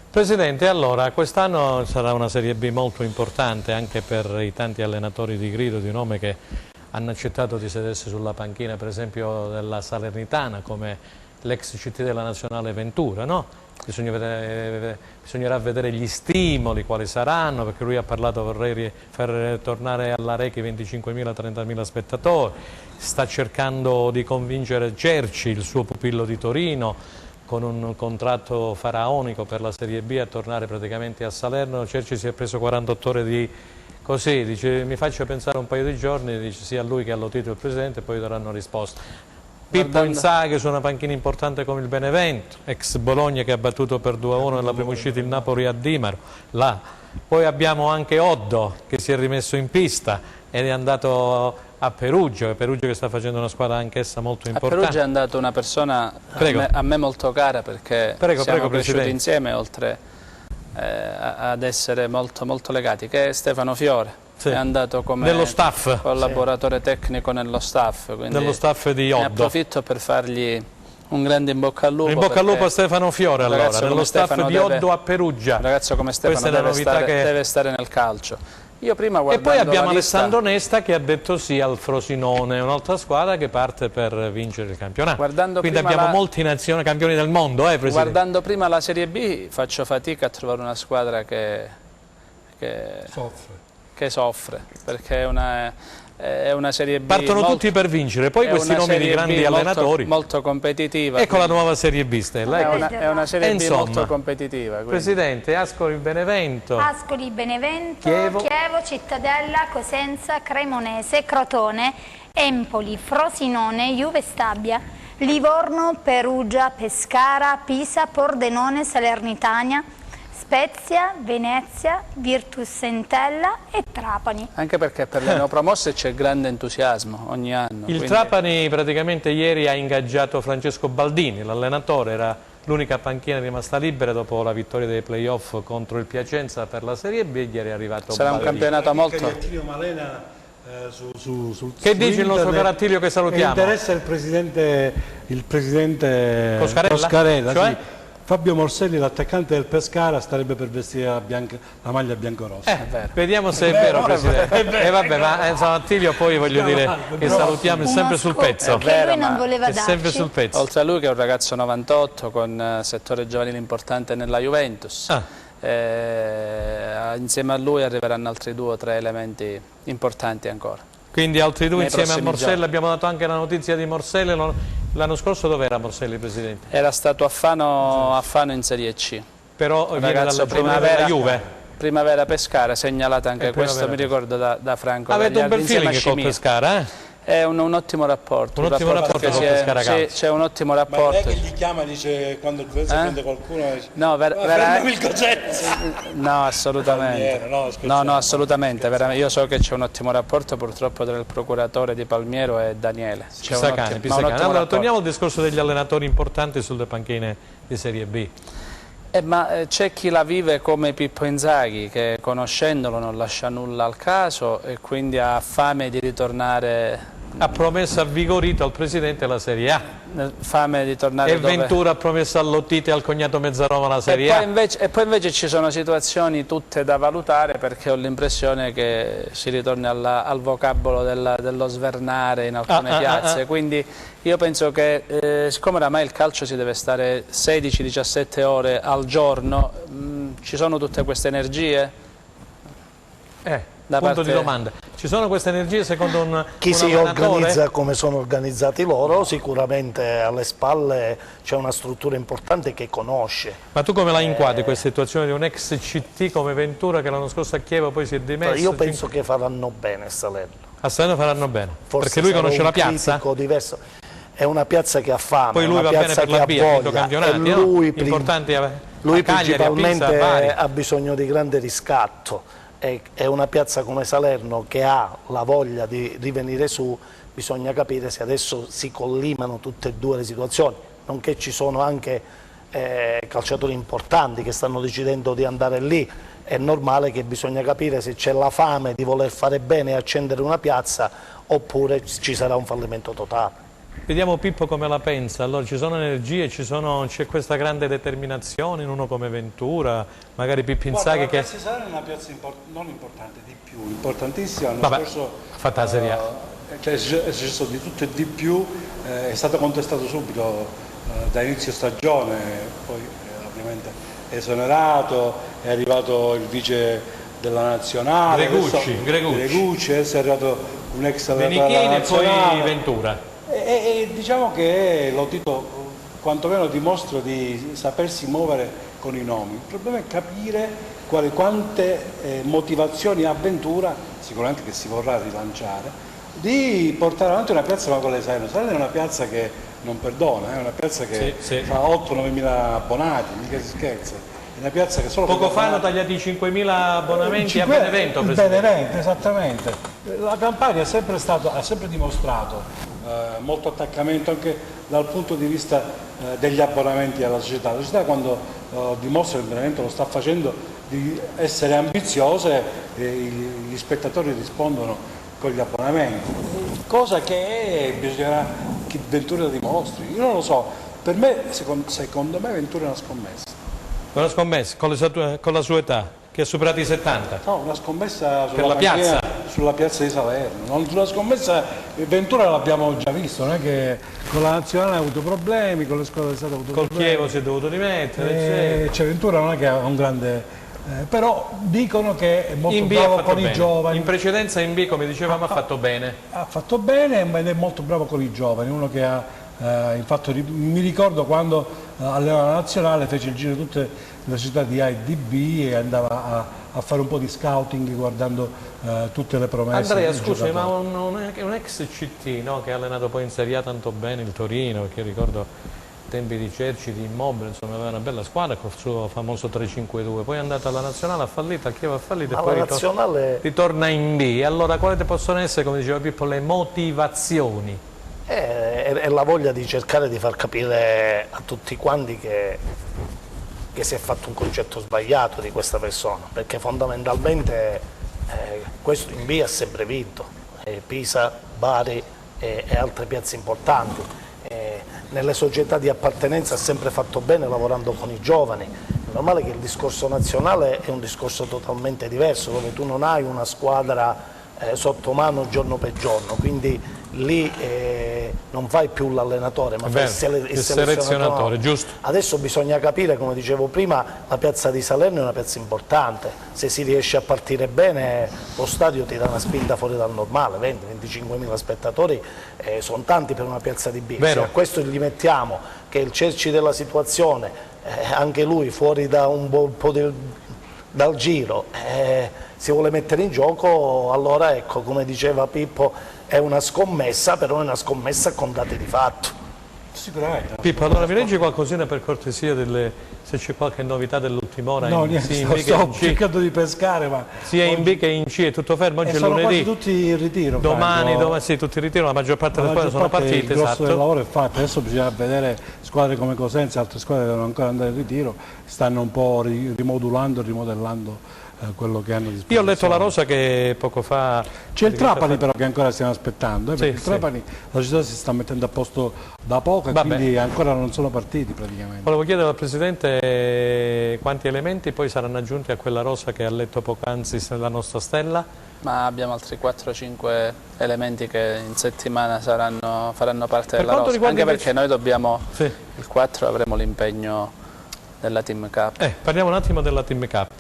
S1: Presidente, allora quest'anno sarà una Serie B molto importante anche per i tanti allenatori di grido di nome che hanno accettato di sedersi sulla panchina, per esempio della Salernitana, come l'ex CT della Nazionale Ventura, no? Bisognerà vedere gli stimoli, quali saranno, perché lui ha parlato, vorrei far tornare alla Rechi 25.000-30.000 spettatori, sta cercando di convincere Cerci, il suo pupillo di Torino, con un contratto faraonico per la Serie B a tornare praticamente a Salerno. Cerci si è preso 48 ore di così, dice mi faccio pensare un paio di giorni, dice sia lui che all'Otito il Presidente e poi daranno risposta. Pippo Inzaghi su una panchina importante come il Benevento, ex Bologna che ha battuto per 2-1 nella prima uscita il Napoli a Dimaro, là. Poi abbiamo anche Oddo che si è rimesso in pista ed è andato a Perugia che sta facendo una squadra anch'essa molto importante.
S3: A Perugia è andata una persona a me molto cara, perché siamo cresciuti insieme, oltre ad essere molto, molto legati, che è Stefano Fiore. Sì. È andato come collaboratore tecnico nello staff.
S1: Dello staff di Oddo.
S3: Ne approfitto per fargli un grande in bocca al lupo.
S1: In bocca al lupo a Stefano Fiore, allora, nello staff di Oddo a Perugia.
S3: Un ragazzo come Stefano deve stare nel calcio. Io prima
S1: e poi abbiamo Alessandro Nesta che ha detto sì al Frosinone, un'altra squadra che parte per vincere il campionato. Quindi abbiamo molti campioni del mondo, Presidente.
S3: Guardando prima la Serie B faccio fatica a trovare una squadra che soffre, perché è una Serie B.
S1: Partono tutti per vincere, poi questi nomi di grandi allenatori.
S3: Molto competitiva.
S1: Ecco la nuova Serie B, Stella.
S3: È una Serie B molto competitiva. Quindi.
S1: Presidente, Ascoli Benevento.
S2: Ascoli Benevento, Chievo, Cittadella, Cosenza, Cremonese, Crotone, Empoli, Frosinone, Juve Stabia, Livorno, Perugia, Pescara, Pisa, Pordenone, Salernitana, Spezia, Venezia, Virtus Entella e Trapani.
S3: Anche perché per le neopromosse c'è grande entusiasmo ogni anno.
S1: Trapani praticamente ieri ha ingaggiato Francesco Baldini, l'allenatore, era l'unica panchina rimasta libera dopo la vittoria dei playoff contro il Piacenza per la Serie B, e ieri è arrivato
S3: Sarà
S1: Baldini.
S3: Un campionato molto...
S1: Che dice il nostro Carattilio che salutiamo?
S4: Interessa il presidente Coscarella,
S1: cioè?
S4: sì. Fabio Morselli, l'attaccante del Pescara, starebbe per vestire la maglia biancorossa.
S1: Vediamo se è vero, Presidente. Vabbè, ma insomma, Attilio poi voglio dire che salutiamo, è sempre sul pezzo.
S2: Lui non voleva darci.
S1: Sempre sul pezzo.
S3: Oltre a lui, che è un ragazzo 98 con settore giovanile importante nella Juventus. Insieme a lui arriveranno altri 2 o 3 elementi importanti ancora.
S1: Quindi altri 2 insieme a Morselli. Abbiamo dato anche la notizia di Morselli. L'anno scorso dove era Morselli, Presidente?
S3: Era stato a Fano in Serie C.
S1: Però viene dalla Primavera Juve.
S3: Primavera Pescara, segnalata anche questo, mi ricordo da Franco.
S1: Avete un bel feeling col Pescara,
S3: È un ottimo rapporto.
S1: Un ottimo rapporto con Pescara Calcio.
S3: C'è un ottimo rapporto.
S4: Ma non è che gli chiama e dice quando il Cosenza prende qualcuno dice,
S3: no,
S4: prendami il Cosenza.
S3: No, assolutamente. No, assolutamente. Io so che c'è un ottimo rapporto purtroppo tra il procuratore di Palmiero e Daniele.
S1: Pisacane. Allora torniamo al discorso degli allenatori importanti sulle panchine di Serie B.
S3: Ma c'è chi la vive come Pippo Inzaghi, che conoscendolo non lascia nulla al caso e quindi ha fame di ritornare.
S1: Ha promesso avvigorito al Presidente la Serie A.
S3: Fame di tornare
S1: E Ventura ha promesso all'Ottite e al cognato Mezzaroma la Serie A.
S3: E poi invece ci sono situazioni tutte da valutare, perché ho l'impressione che si ritorni al vocabolo dello svernare in alcune piazze. Quindi io penso che siccome oramai il calcio si deve stare 16-17 ore al giorno, ci sono tutte queste energie?
S1: Punto di domanda. Ci sono queste energie secondo
S5: chi si
S1: allenatore?
S5: organizza come sono organizzati loro, sicuramente alle spalle c'è una struttura importante che conosce.
S1: Ma tu come la inquadri questa situazione di un ex CT come Ventura che l'anno scorso a Chievo poi si è dimesso?
S5: Io penso che faranno bene a Salerno.
S1: A Salerno faranno bene,
S5: Forse
S1: perché lui conosce la piazza?
S5: Diverso. È una piazza che ha fame,
S1: poi lui
S5: una
S1: va bene
S5: piazza
S1: per la
S5: che
S1: B, ha vinto
S5: voglia,
S1: campionati,
S5: lui,
S1: importanti a
S5: lui
S1: Cagliari,
S5: principalmente
S1: a Pisa, a Bari.
S5: ha bisogno di grande riscatto. È una piazza come Salerno che ha la voglia di rivenire su, bisogna capire se adesso si collimano tutte e due le situazioni, nonché ci sono anche calciatori importanti che stanno decidendo di andare lì, è normale che bisogna capire se c'è la fame di voler fare bene e accendere una piazza oppure ci sarà un fallimento totale.
S1: Vediamo Pippo come la pensa. Allora ci sono energie, c'è questa grande determinazione in uno come Ventura, magari Pippo Inzaghi che...
S4: La piazza di Salerno è una piazza non importante, di più, importantissima.
S1: Vabbè, ha fatto la Serie A.
S4: È successo di tutto e di più, è stato contestato subito da inizio stagione, poi ovviamente è esonerato, è arrivato il vice della nazionale, Gregucci, adesso è arrivato un ex allenatore della nazionale.
S1: E poi Ventura.
S4: E diciamo che l'Ottito quantomeno dimostra di sapersi muovere con i nomi. Il problema è capire quante motivazioni ha Ventura, sicuramente che si vorrà rilanciare, di portare avanti una piazza come quella di Salerno. Salerno è una piazza che non perdona, è una piazza che fa 8-9 mila abbonati, mica si scherza. È una piazza che solo
S1: poco fa hanno tagliati 5.000 abbonamenti a Benevento.
S4: Benevento, esattamente. La Campania ha sempre dimostrato molto attaccamento anche dal punto di vista degli abbonamenti alla società. La società quando dimostra che il Benevento lo sta facendo di essere ambiziose, gli spettatori rispondono con gli abbonamenti, cosa che bisognerà che Ventura dimostri. Io non lo so, per me, secondo me Ventura è una scommessa.
S1: Una scommessa con la sua età, che ha superato i 70?
S4: No, una scommessa
S1: sulla
S4: piazza di Salerno. Sulla scommessa Ventura l'abbiamo già visto, non è che con la nazionale ha avuto problemi, con le squadre del Stato ha avuto problemi.
S1: Col Chievo si è dovuto rimettere.
S4: Cioè Ventura non è che ha un grande... però dicono che è molto bravo con i giovani.
S1: In precedenza in B, come dicevamo, ha fatto bene.
S4: Ha fatto bene ed è molto bravo con i giovani, uno che ha... infatti mi ricordo quando allenava la nazionale fece il giro di tutte le società di A e di B e andava a fare un po' di scouting guardando tutte le promesse.
S1: Andrea, scusi, ma un ex CT, no, che ha allenato poi in Serie A tanto bene il Torino, perché io ricordo tempi di Cerci, di Immobile, insomma aveva una bella squadra col suo famoso 3-5-2, poi è andato alla nazionale, ha fallito, a Chievo ha fallito e poi ritorna in B. Allora quali possono essere, come diceva Pippo, le motivazioni?
S5: È la voglia di cercare di far capire a tutti quanti che si è fatto un concetto sbagliato di questa persona, perché fondamentalmente questo in B ha sempre vinto, Pisa, Bari e altre piazze importanti, nelle società di appartenenza ha sempre fatto bene lavorando con i giovani. È normale che il discorso nazionale è un discorso totalmente diverso, dove tu non hai una squadra sotto mano giorno per giorno, quindi lì non fai più l'allenatore ma fai il selezionatore.
S1: Giusto.
S5: Adesso bisogna capire, come dicevo prima, la piazza di Salerno è una piazza importante, se si riesce a partire bene lo stadio ti dà una spinta fuori dal normale, 20-25 mila spettatori sono tanti per una piazza di B. Se a questo gli mettiamo che il Cerci della situazione, anche lui fuori da un po' dal giro, si vuole mettere in gioco, allora ecco, come diceva Pippo, è una scommessa, però è una scommessa con date di fatto.
S4: Sicuramente.
S1: Pippo, allora mi leggi qualcosina per cortesia se c'è qualche novità dell'ultima ora?
S4: No, niente, sto cercando di pescare, ma...
S1: Sia in B che in C è tutto fermo, oggi è lunedì.
S4: Sono quasi tutti in ritiro.
S1: Domani sì, tutti in ritiro, la maggior parte delle squadre sono partite.
S4: Il grosso del lavoro è fatto, adesso bisogna vedere squadre come Cosenza e altre squadre che devono ancora andare in ritiro stanno un po' rimodulando e rimodellando quello che hanno a disposizione.
S1: Io ho letto la rosa che poco fa...
S4: C'è il Trapani però che ancora stiamo aspettando, perché il
S1: sì.
S4: Trapani la società si sta mettendo a posto da poco e quindi ancora non sono partiti praticamente.
S1: Volevo chiedere al Presidente quanti elementi poi saranno aggiunti a quella rosa che ha letto poc'anzi la nostra Stella?
S3: Ma abbiamo altri 4-5 elementi che in settimana faranno parte della rosa, anche perché noi dobbiamo, il 4 avremo l'impegno della Team Cup.
S1: Parliamo un attimo della Team Cup.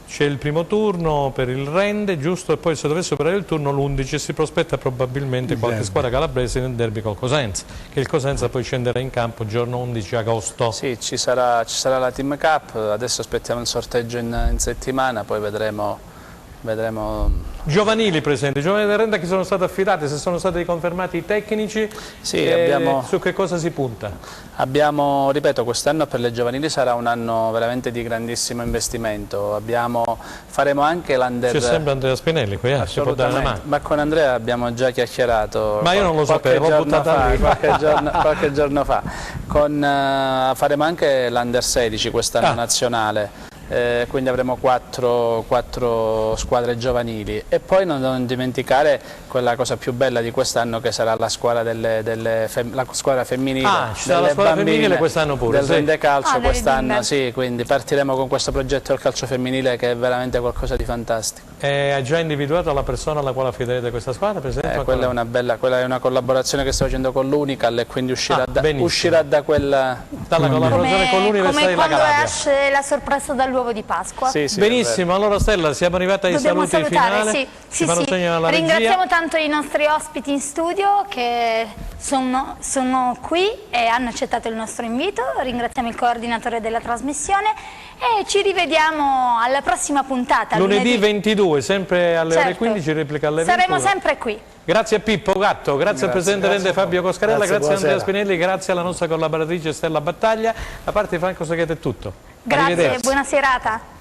S1: C'è il primo turno per il Rende, giusto? E poi se dovesse operare il turno l'11 si prospetta probabilmente qualche squadra calabrese nel derby col Cosenza, che il Cosenza poi scenderà in campo il giorno 11 agosto.
S3: Sì, ci sarà la Team Cup, adesso aspettiamo il sorteggio in settimana, poi vedremo...
S1: Giovanili presenti, giovani del Rende che sono stati affidati, se sono stati confermati i tecnici, su che cosa si punta?
S3: Ripeto, quest'anno per le giovanili sarà un anno veramente di grandissimo investimento, faremo anche l'Under...
S1: C'è sempre Andrea Spinelli qui, ci può dare una mano.
S3: Ma con Andrea abbiamo già chiacchierato.
S1: Ma io non lo sapevo, l'ho buttata lì.
S3: Qualche giorno fa. Faremo anche l'Under 16 quest'anno nazionale. Quindi avremo 4 squadre giovanili e poi non dimenticare quella cosa più bella di quest'anno che sarà la squadra la squadra femminile
S1: la squadra femminile quest'anno pure
S3: del Rende Calcio quest'anno, sì, quindi partiremo con questo progetto del calcio femminile che è veramente qualcosa di fantastico.
S1: Ha già individuato la persona alla quale affiderete questa squadra, Presidente?
S3: Quella è una collaborazione che sto facendo con l'Unical e quindi uscirà da quella...
S1: Dalla collaborazione con l'Università della Calabria.
S2: Come quando esce la sorpresa dall'uovo di Pasqua.
S3: Sì,
S1: benissimo, allora Stella, siamo arrivati ai saluti finali.
S2: Ringraziamo tanto i nostri ospiti in studio che sono qui e hanno accettato il nostro invito, ringraziamo il coordinatore della trasmissione e ci rivediamo alla prossima puntata.
S1: Lunedì 22, sempre alle ore 15, replica alle 21.
S2: Saremo sempre qui.
S1: Grazie a Pippo Gatto, grazie al Presidente Rende Fabio Coscarella, grazie a Andrea Spinelli, grazie alla nostra collaboratrice Stella Battaglia. Da parte di Franco Segheto è tutto.
S2: Grazie, buona serata.